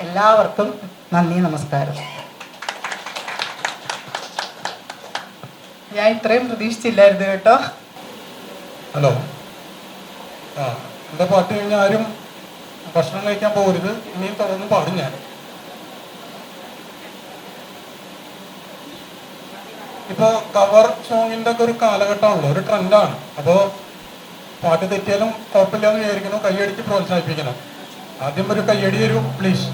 എല്ലാവർക്കും നന്ദി, നമസ്കാരം. ഞാൻ ഇത്രയും പ്രതീക്ഷിച്ചില്ലായിരുന്നു കേട്ടോ. ഹലോ, എൻ്റെ പാട്ട് കഴിഞ്ഞാൽ ആരും ഭക്ഷണം കഴിക്കാൻ പോകരുത്, ഇനിയും തുടർന്ന് പാടും ഞാൻ. ഇപ്പോൾ കവർ സോങ്ങിൻ്റെ ഒക്കെ ഒരു കാലഘട്ടമാണല്ലോ, ഒരു ട്രെൻഡാണ്. അപ്പോൾ പാട്ട് തെറ്റിയാലും കുഴപ്പമില്ലാന്ന് വിചാരിക്കണം, കൈയടിച്ച് പ്രോത്സാഹിപ്പിക്കണം. ആദ്യം ഒരു കയ്യടി തരൂ പ്ലീസ്.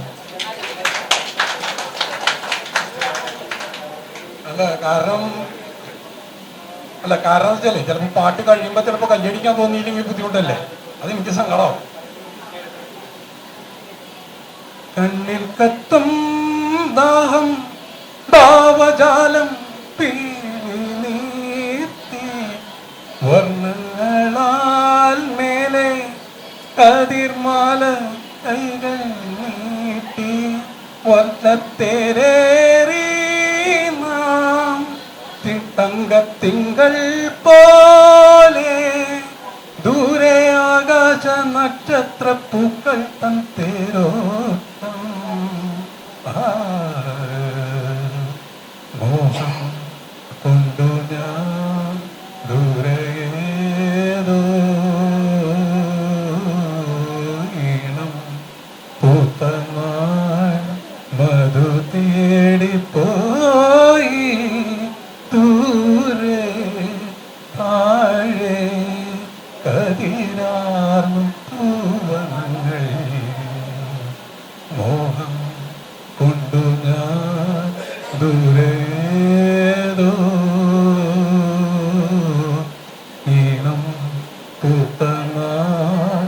കാരണം വെച്ചാലേ ചിലപ്പോൾ പാട്ട് കഴിയുമ്പോൾ ചിലപ്പോൾ കയ്യടിക്കാൻ തോന്നിയില്ലെങ്കിൽ ബുദ്ധിമുട്ടല്ലേ, അതെനിക്ക് സങ്കടമാവും. കണ്ണിൽ കത്തും ദാഹം ഭാവജാലം നീർത്തി വർണ്ണങ്ങളാൽ മേലെ കതിർമാല കൈകൾ നീട്ടി വർണ്ണത്തേരേറി നാം തങ്കത്തിങ്കൾ പോലെ ദൂരെ ആകാശ നക്ഷത്ര പൂക്കൾ തൻ തേരോട്ടം മോഹം കൊണ്ടു ഞാൻ ദൂരേതോ ഈണം പൂത്തമാൻ മധു തേടിപ്പോയി ദൂരെ താഴെ കതിരാർന്നു പൂവങ്ങൾ മോഹം കൊണ്ടു ഞാൻ ദൂരേതോ ഈണം പൂത്തമാൻ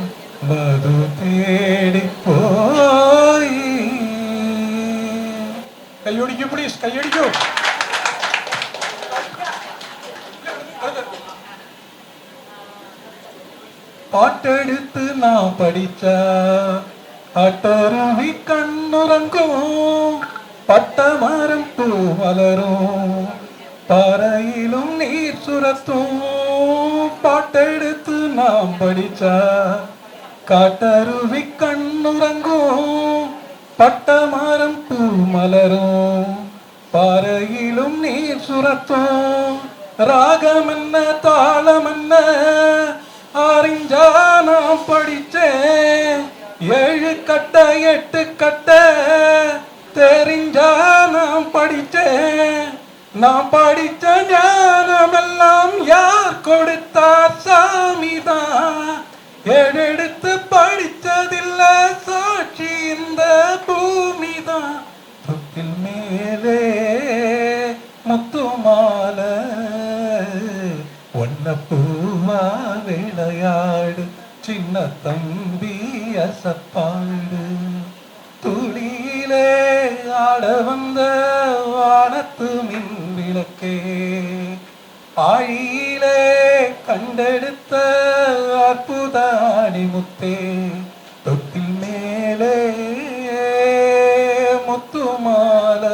മധു തേടിപ്പോയി. കൈയടിക്കൂ പ്ലീസ്, കൈയടിക്കൂ. പാട്ടെടുത്ത് നാം പഠിച്ച അട്ടറുവി കണ്ണുറങ്ങും പട്ടമരം പൂ വളരും പറയിലും നീർ സുരത്തും. പാട്ടെടുത്ത് നാം പഠിച്ച കാട്ടരുവി കണ്ണുറങ്ങും പട്ടമരം പൂ മലരും പറയിലും നീർ സുരത്തും. രാഗമെന്ന താളമെന്ന അറിഞ്ചാനാ പഠിച്ചേ 7 കട്ട 8 കട്ട தெரிஞ்சாനാ പഠിച്ചേ. നാം പഠിച്ച ஞானமெல்லாம் யார் கொடுத்தா சாமிதான். ஏழெடுத்து படிச்சதில்ல சாட்சி இந்த பூமிதான். தொட்டில் மேலே முத்துமால ஒன்ன பூமா விளையாடு சின்ன தம்பி அசப்பாடு. துளியிலே ஆட வந்த வானத்து மின் விளக்கே ஆழியிலே கண்டெடுத்த அற்புத அடிமுத்தே. தொட்டில் மேலே முத்துமால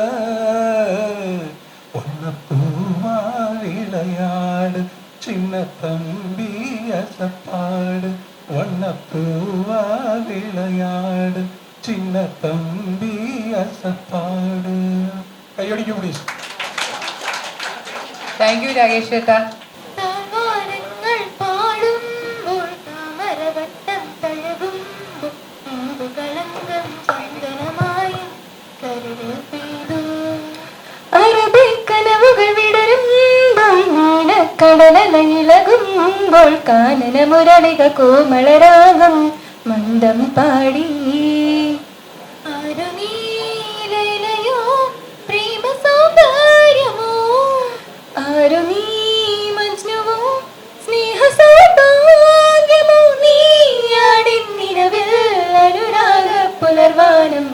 ஒன்ன பூமா விளையாடு சின்ன தம்பி அசப்பாடு. ஒன்ன பூவா விளையாடு சின்ன தம்பி അസപ്പാട്. കൈയടിക്കൂ പ്ലീസ്. താങ്ക് യു രാകേഷ് ചേട്ടാ. താഴ്വാരങ്ങൾ പാടുമ്പോൾ താമരവട്ടം തഴുകുമ്പോൾ അമ്പുകളങ്കം ചന്ദനമായി കരളിൽ പെയ്തു. അറബിക്കനവുകൾ വിടരുമ്പോൾ നീലക്കടലയിളകുമ്പോൾ കാനന മുരളിക കോമളരാഗം മന്ദം പാടി. ആരുനീലയോ പ്രേമ സൗന്ദര്യമോ ആരുനീ മജ്നുവോ സ്നേഹ സൗഭാഗ്യമോ നീയാടിന്നിരവിൽ അനുരാഗ പുലർവാനം.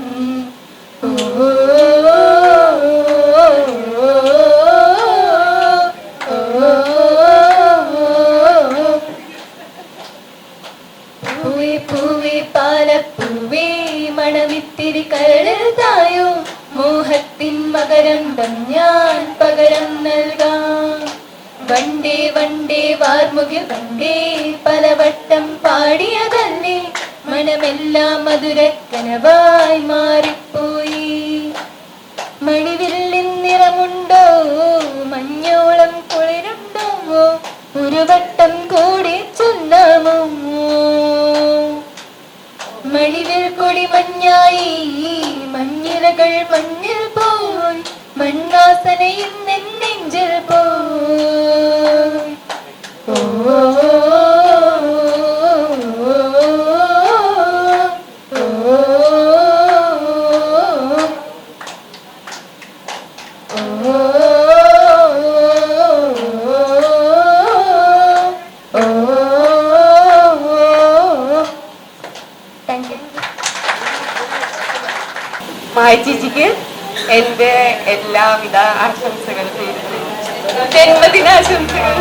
പൂവേ പൂവേ പാലപ്പൂവേ മണമിത്തിരി കരളിൽ തായോ മോഹത്തിൻ മകരന്തം ഞാൻ പകരം നൽകാം. വണ്ടേ വണ്ടേ വാർമുകിൽ വണ്ടേ പലവട്ടം പാടിയതല്ലേ മണമെല്ലാം മധുരക്കനവായി മാറിപ്പോയി. മണിവില്ലിൻ നിറമുണ്ടോ മഞ്ഞോളം കുളിരുണ്ടോ ഒരു വട്ടം കൂടി ചൊല്ലാമോ. മണിവിൽ കൊടി മഞ്ഞായി മഞ്ഞിലകൾ മഞ്ഞിൽ പോയി മണ്ണാസനയിൽ നെഞ്ചിൽ പോയി. ഓ മായ ചേച്ചിക്ക് എൻ്റെ എല്ലാവിധ ആശംസകളും നേരുന്നു. ജന്മദിനാശംസകൾ.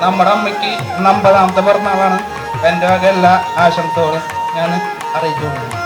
നമ്മുടെ അമ്മയ്ക്ക് 50ാമത്തെ പിറന്നാളാണ്. എൻ്റെ വക എല്ലാ ആശംസകളും ഞാൻ അറിയിച്ചു കൊടുക്കുന്നു.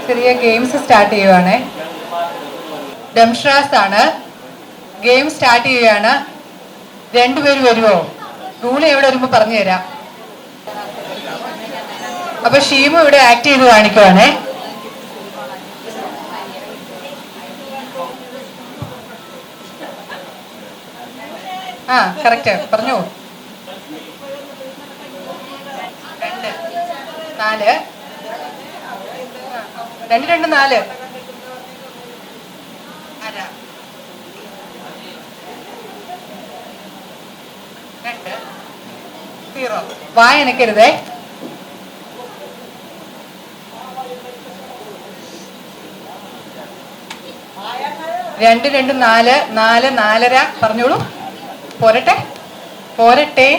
ചെറിയ ഗെയിംസ് സ്റ്റാർട്ട് ചെയ്യുവാണ്. ഡെംഷ്രാസ് ആണ്. ഗെയിം സ്റ്റാർട്ട് ചെയ്യുകയാണ്. രണ്ടുപേര് വരുമോ? റൂൾ എവിടെ വരുമ്പോൾ പറഞ്ഞു തരാം. അപ്പൊ ഷീമു ഇവിടെ ആക്ട് ചെയ്ത് കാണിക്കുവാണേ. ആ കറക്റ്റ് പറഞ്ഞോ. 2 4 2 2 4 വായ എനക്കരുതേ. 2 2 4 4 4.5 പറഞ്ഞോളൂ. പോരട്ടെ പോരട്ടെ.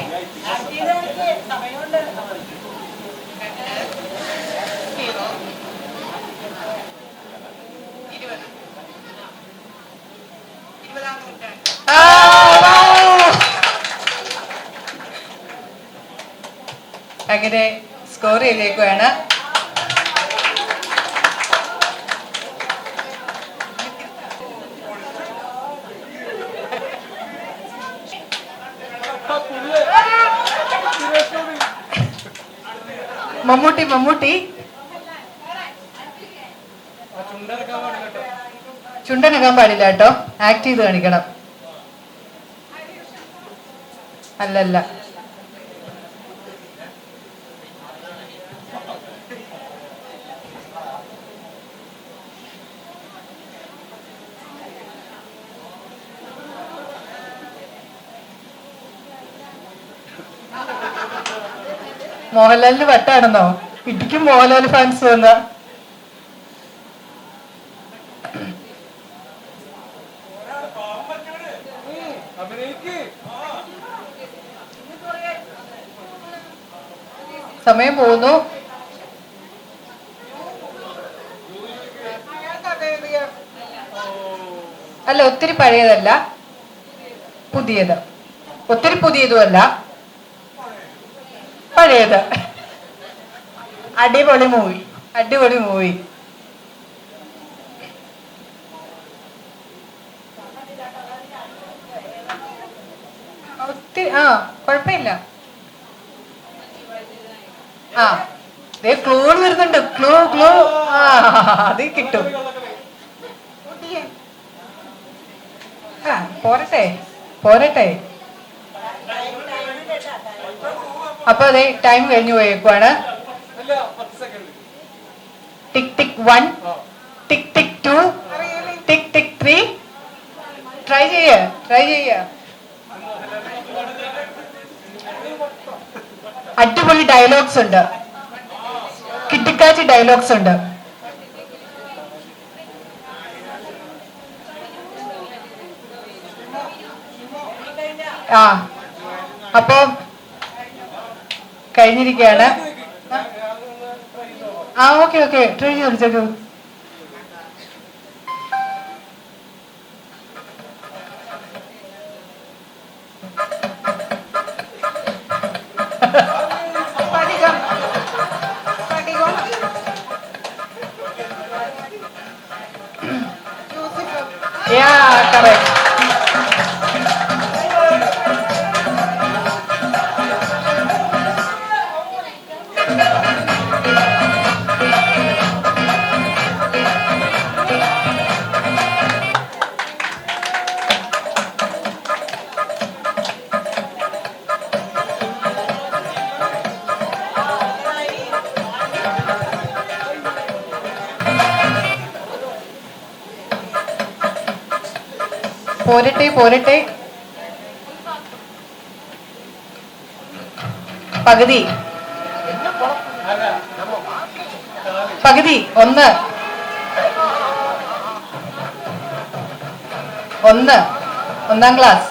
അങ്ങനെ സ്കോർ ചെയ്തേക്കുവാണ്. മമ്മൂട്ടി ചുണ്ടനക്കാൻ പാടില്ല കേട്ടോ, ആക്ട് ചെയ്ത് കാണിക്കണം. അല്ലല്ല മോഹൻലാലിന് വട്ടാണെന്നോ? ഇടിക്കും മോഹൻലാൽ ഫാൻസ് വന്ന. സമയം പോകുന്നു. അല്ല, ഒത്തിരി പഴയതല്ല, പുതിയത്. ഒത്തിരി പുതിയതുമല്ല, പഴയത്. അടിപൊളി മൂവി. ഒത്തിരി കുഴപ്പമില്ല. ക്ലൂ വരുന്നുണ്ട്. ക്ലൂ അത് കിട്ടും. പോരട്ടെ. അപ്പൊ അതെ, ടൈം കഴിഞ്ഞു പോയേക്കുവാണ്. ടിക് ടിക് 1, ടിക് ടിക് 2, ടിക് ടിക് 3. ട്രൈ ചെയ്യ. അടിപൊളി ഡയലോഗ്സ് ഉണ്ട്, കിട്ടിക്കാച്ചി ഡയലോഗ്സ് ഉണ്ട്. അപ്പൊ കഴിഞ്ഞിരിക്കുകയാണ്. ഓക്കെ ട്രൈ ചെയ്തു. correct. പോരട്ടെ. പകുതി 1 ഒന്നാം ക്ലാസ്.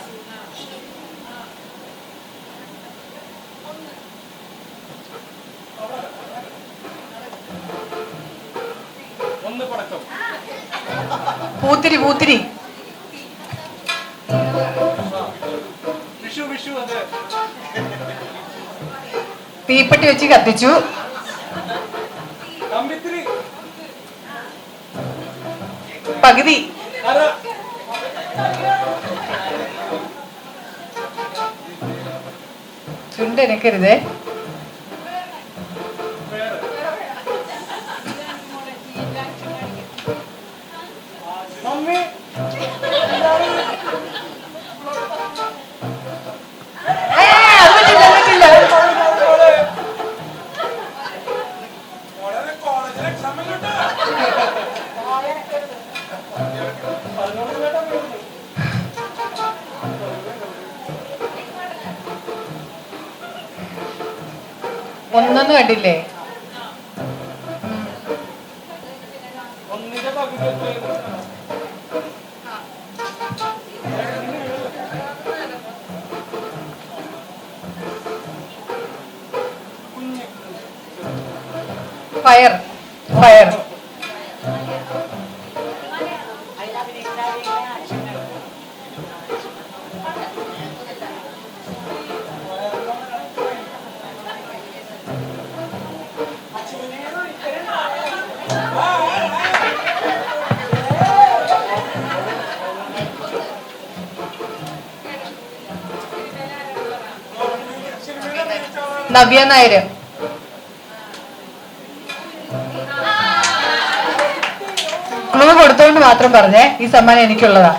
പൂത്തിരി തീപ്പെട്ടി വെച്ച് കത്തിച്ചു. പകുതി ചുണ്ടെനക്കരുതേ. ഒന്നൊന്നും കണ്ടില്ലേ? Fire fire Navya Nair. Clue കൊടുത്തോണ്ട് മാത്രം പറഞ്ഞേ, ഈ സമ്മാനം എനിക്കുള്ളതാ.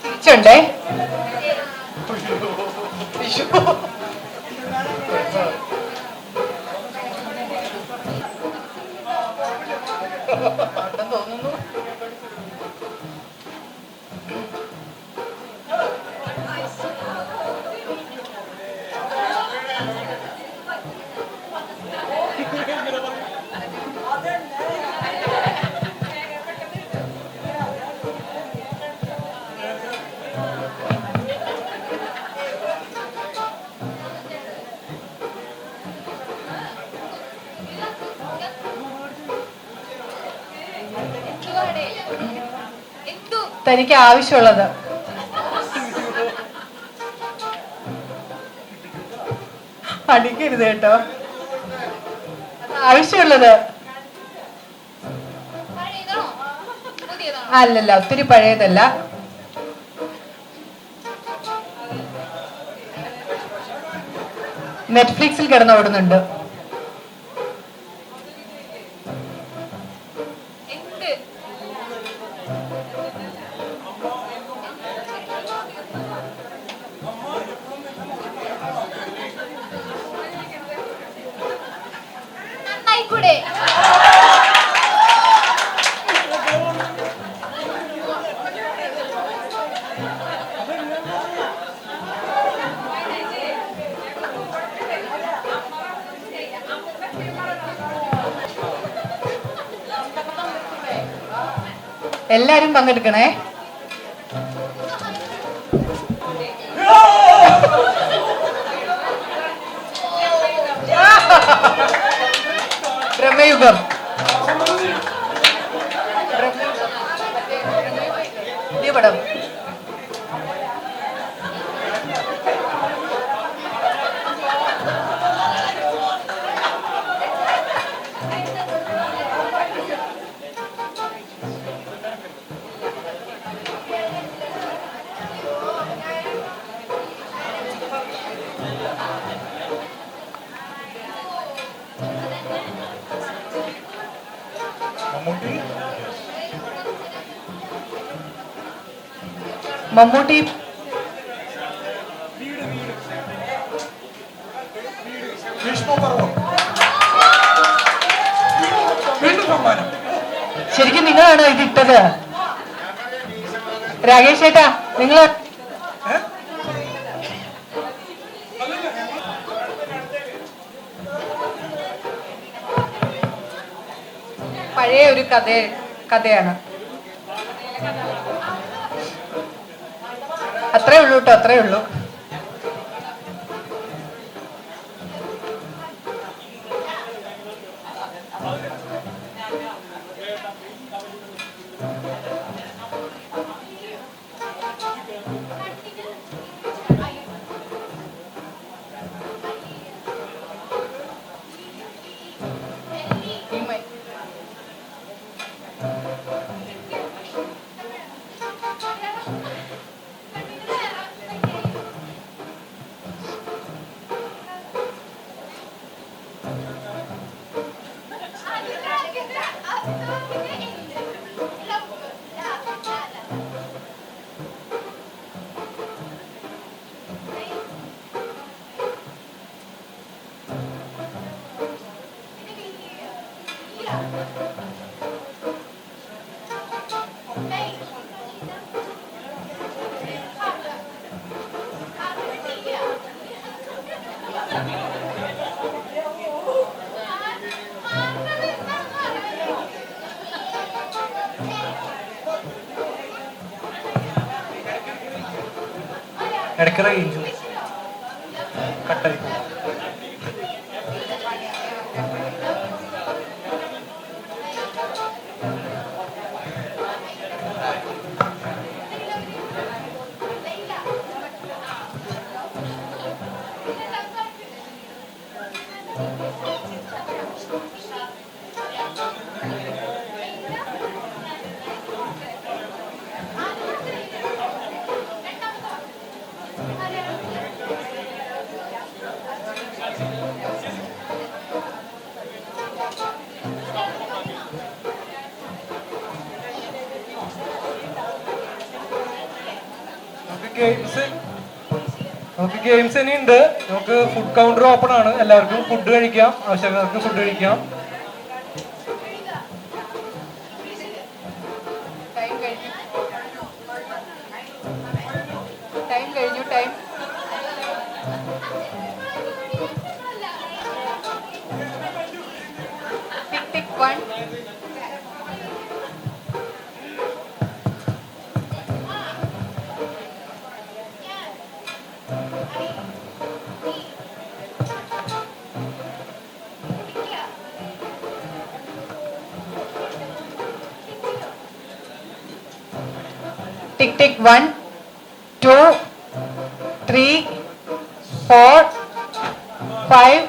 തിരിച്ചുണ്ടേ. തോന്നുന്നു. തനിക്ക് ആവശ്യമുള്ളത് അടിക്കരുത് കേട്ടോ. ആവശ്യമുള്ളത് അല്ലല്ല, ഒത്തിരി പഴയതല്ല. നെറ്റ്ഫ്ലിക്സിൽ കിടന്ന് ഓടുന്നുണ്ട്. എല്ലാരും പങ്കെടുക്കണേ. ബ്രഹ്മയുഗം. ഈ പടം മമ്മൂട്ടി. ശരിക്കും നിങ്ങളാണോ ഇതിട്ടത്? രാകേഷ് ചേട്ടാ, നിങ്ങൾ പഴയ ഒരു കഥയാണ്. അത്രേ ഉള്ളൂ കേട്ടോ, അത്രേ ഉള്ളൂ. ഇടയ്ക്ക് റേഞ്ചും കട്ടായി. നമുക്ക് ഗെയിംസ് തന്നെ ഉണ്ട്. നമുക്ക് ഫുഡ് കൗണ്ടർ ഓപ്പൺ ആണ്. എല്ലാവർക്കും ഫുഡ് കഴിക്കാം, ആവശ്യക്കാർക്ക് ഫുഡ് കഴിക്കാം. ടിക് ടിക് 1 2 3 4 5.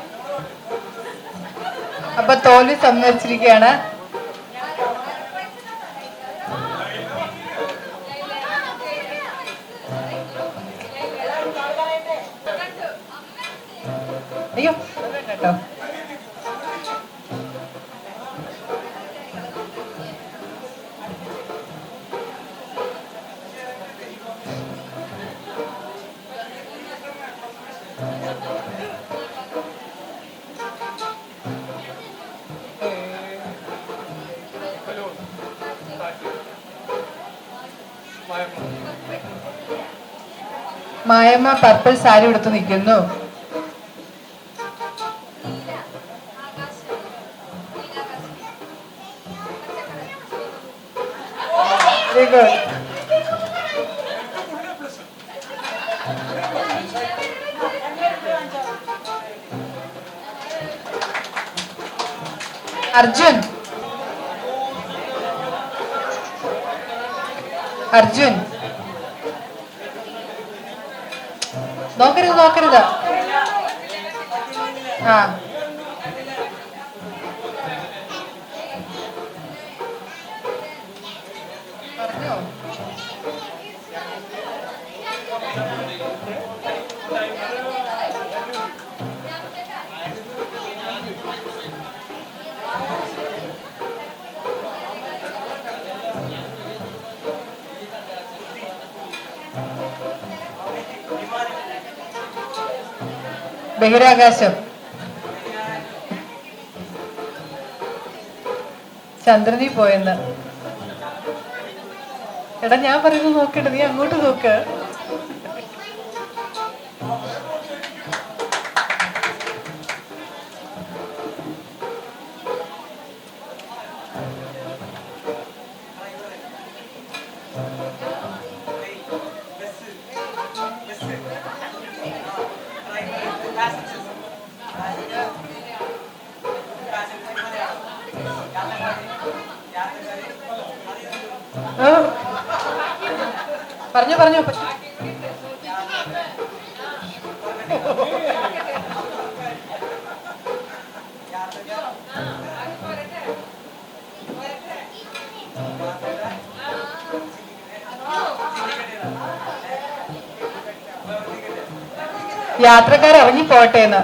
അപ്പൊ തോൽവി സമ്മതിച്ചിരിക്കുകയാണ്. അയ്യോ കേട്ടോ. മായമ്മ പർപ്പിൾ സാരി ഉടുത്ത് നിൽക്കുന്നു. Very good. അർജുൻ അർജുൻ നോക്കരുത് നോക്കരുത്. ആ പറഞ്ഞോ. ബഹിരാകാശം. ചന്ദ്രനിൽ പോയെന്ന്. എടാ ഞാൻ പറയുന്നത് നോക്കട്ടെ, നീ അങ്ങോട്ട് നോക്ക്. പറഞ്ഞു പറഞ്ഞു. യാത്രക്കാർ ഇറങ്ങി പോട്ടേന്ന്.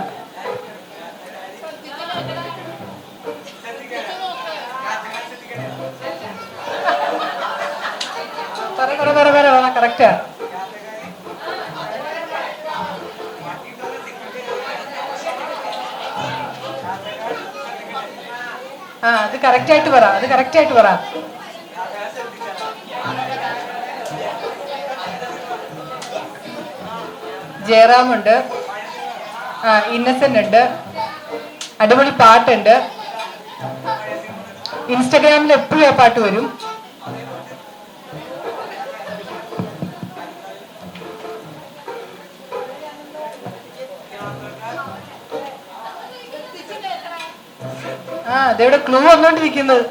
കറക്റ്റാ. ആ അത് കറക്റ്റായിട്ട് പറ, അത് കറക്റ്റായിട്ട് പറ. ജയറാമുണ്ട്, ഇന്നസെന്റ് ഉണ്ട്, അടിപൊളി പാട്ടുണ്ട്. ഇൻസ്റ്റഗ്രാമിൽ എപ്പോഴും ആ പാട്ട് വരും. അതെവിടെ ക്ലൂ വന്നോണ്ടിരിക്കുന്നത്.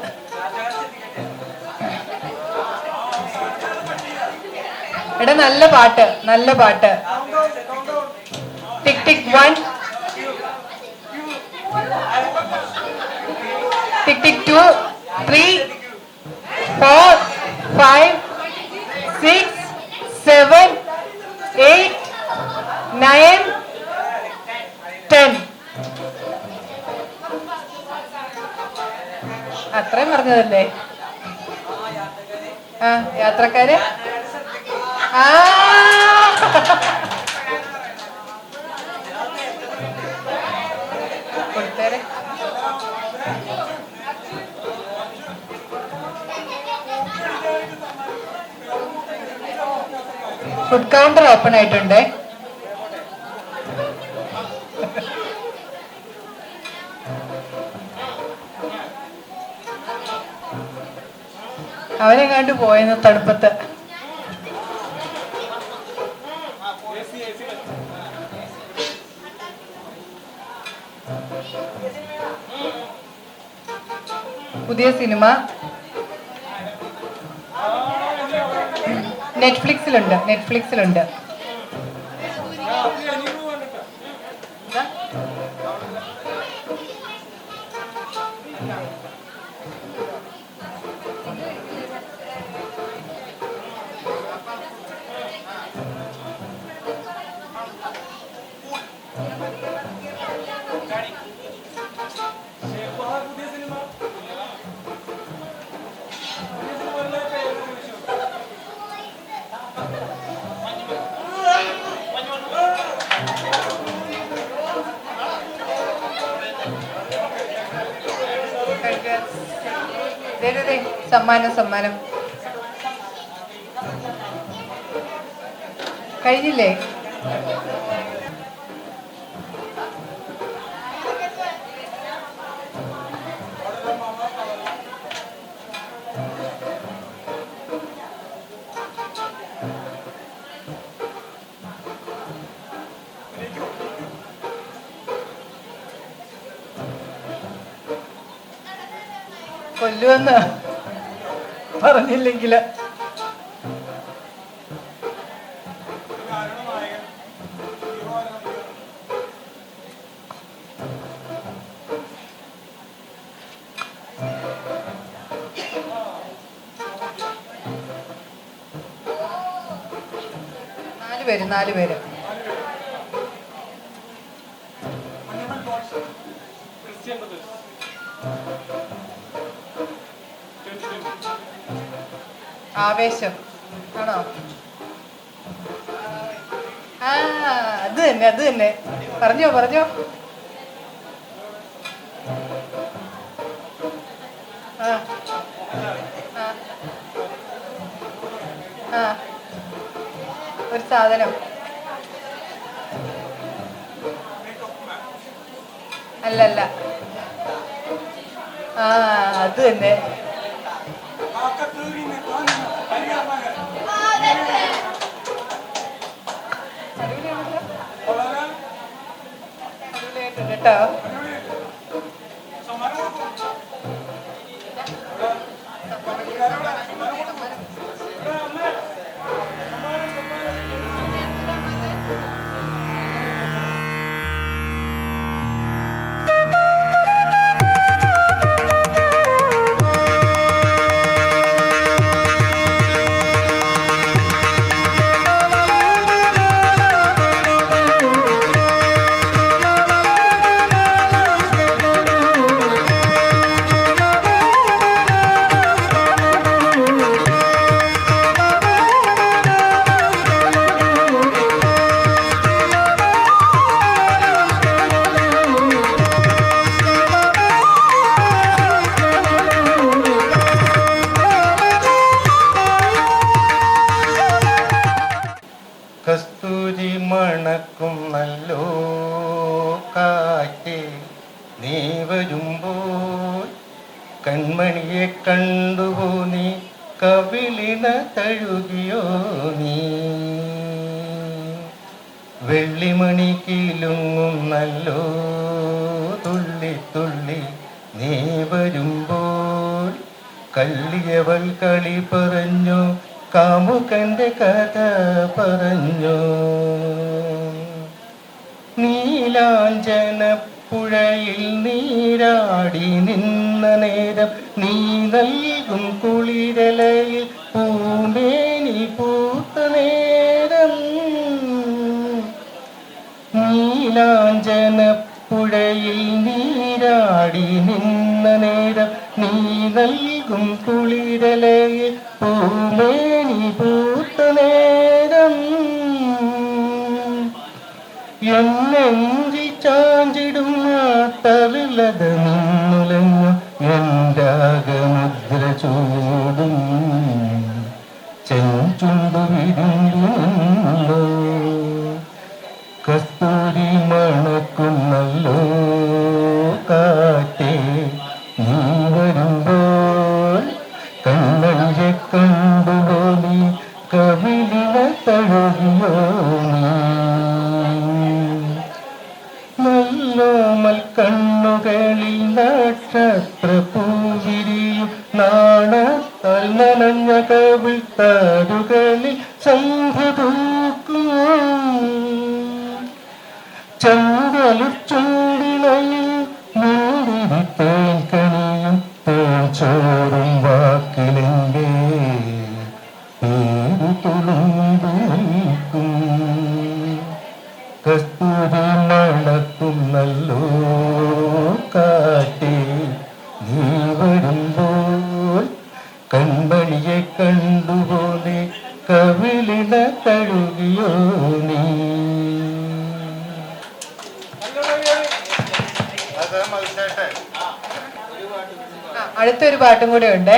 എടാ നല്ല പാട്ട്, നല്ല പാട്ട്. ടിക് ടിക് 1, ടിക് ടിക് 2, 3, 4, 5, 6, 7, 8, 9, 10. അത്രയും പറഞ്ഞതല്ലേ? യാത്രക്കാര്. കൊടുത്തേരെ. ഫുഡ് കൗണ്ടർ ഓപ്പൺ ആയിട്ടുണ്ട്. അവരെങ്ങാണ്ട് പോയെന്ന് തണുപ്പത്ത്. പുതിയ സിനിമ നെറ്റ്ഫ്ലിക്സിലുണ്ട്. സമ്മാനം കഴിഞ്ഞില്ലേ? കൊല്ലുവെന്ന് പറഞ്ഞില്ലെങ്കില്. നാല് പേര്. ആവേശം ആണോ? അത് തന്നെ. പറഞ്ഞോ. ഒരു സാധനം അല്ലല്ല. അത് തന്നെ. കേട്ടോ. കസ്തൂരി മണക്കും നല്ലോ കാറ്റേ നീ വരുമ്പോൾ കൺമണിയെ കണ്ടുപോ നീ കവിളിന തഴുകിയോ നീ വെള്ളിമണി കിലുങ്ങും നല്ലോ തുള്ളി തുള്ളി നീ വരുമ്പോൾ കള്ളിയവൾ കളി പറഞ്ഞു കാമുകന്റെ കഥ പറഞ്ഞു നീലാഞ്ജനപ്പുഴയിൽ നീരാടി നിന്ന നേരം നീ നൽകും കുളിരലയിൽ പൂമേനി പൂത്ത നേരം നീലാഞ്ജനപ്പുഴയിൽ നീരാടി നിന്ന നേരം നീ നൽകും കുളിരലയിൽ പൂമേനി പൂത്ത നേരം എന്നെഞ്ചി ചാഞ്ചിടും തവിളത നിന്നുലഞ്ഞു എന്താകമുദ്ര ചൂടും ചെഞ്ചുണ്ടു വിരുന്നു കസ്തൂരി മണക്കുന്നല്ലോ കാറ്റേ നീ വരുമ്പോൾ കണ്ണഞ്ചെ കണ്ടുപോലി കവിളിന തഴുകിയോ നല്ലോമൽ കണ്ണുകളിൽ നക്ഷത്ര പൂവിരിയും നാണത്താൽ നനഞ്ഞ കവിൾ താരുകളിൽ സന്ധ്യതൂക്കും ചന്ദ്രലുച്ചുണ്ടിണയിൽ മൂടിരി തേൻ കണിയും തേൻ ചോറും വാക്കിലെന്റെ പേരു തുളുമ്പി നിൽക്കും കസ്തൂരി മണക്കുന്നല്ലോ കാറ്റേ നീ വരുമ്പോൾ കൺമണിയെ കണ്ടുപോലെ കവിളിന തഴുകിയോ നീ. അടുത്തൊരു പാട്ടും കൂടെ ഉണ്ട്.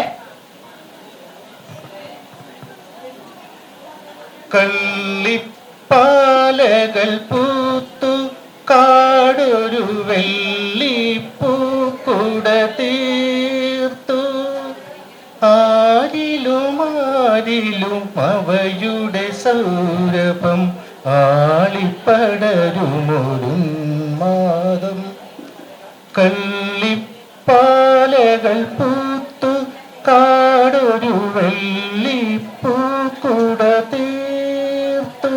കള്ളിപ്പാലകൾ പൂത്തു കാടൊരു വെള്ളിപ്പൂക്കുട തീർത്തു ആരിലും അവയുടെ സൗരഭം ആളിപ്പടരുമൊരുന്മാദം കള്ളിപ്പാലകൾ പൂത്തു കാടൊരു വെള്ളിപ്പൂക്കുട തീർത്തു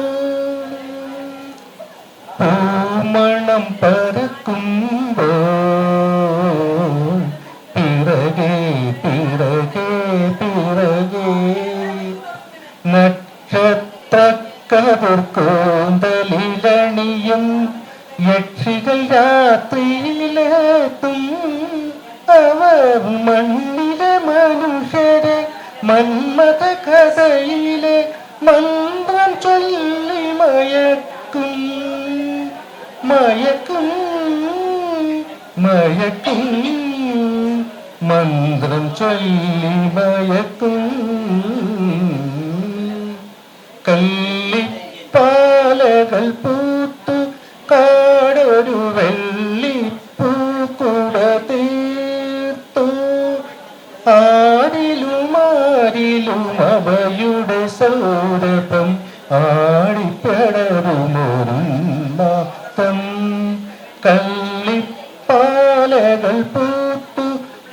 പൂമണം പറക്കുമ്പോൾ പിറകെ പിറകെ പിറകെ നക്ഷത്രക്കതിർക്കോന്തലിലണിയും യക്ഷികൾ രാത്രിയിലെത്തും അവർ മണ്ണിലെ മനുഷ്യരെ മന്മഥ കഥയിലെ മന്ത്രം ചൊല്ലി മയക്കും മയക്കും മയക്കും മന്ത്രം ചൊല്ലി മയക്കും കള്ളിപ്പാലകൾ പൂത്തു കാടൊരു വെള്ളിപ്പൂക്കുട തീർത്തു ആരിലും അവയുടെ സൗരഭം ആടിപ്പടരുമൊരുന്നാത്തം കള്ളിപ്പാലകൾ പൂത്തു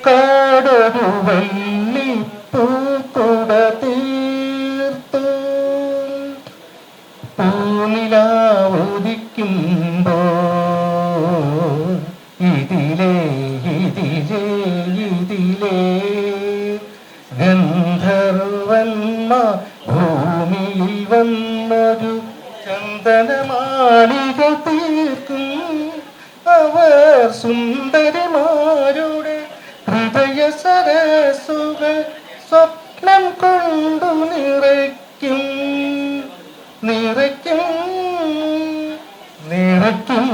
കാടൊരു വെള്ളിപ്പൂക്കുട തീർത്തു പൂനിലാവുദിക്കുമ്പോൾ ഇതിലേ ഇതിലേ ഇതിലേ ഗന്ധർവന്മാർ ഭൂമിയിൽ വന്നൊരു ചന്ദനമാളിക തീർക്കും അവർ സുന്ദരിമാരുടെ ഹൃദയ സരസുകൾ സ്വപ്നം കൊണ്ടു നിറയ്ക്കും നിറയ്ക്കും നിറയ്ക്കും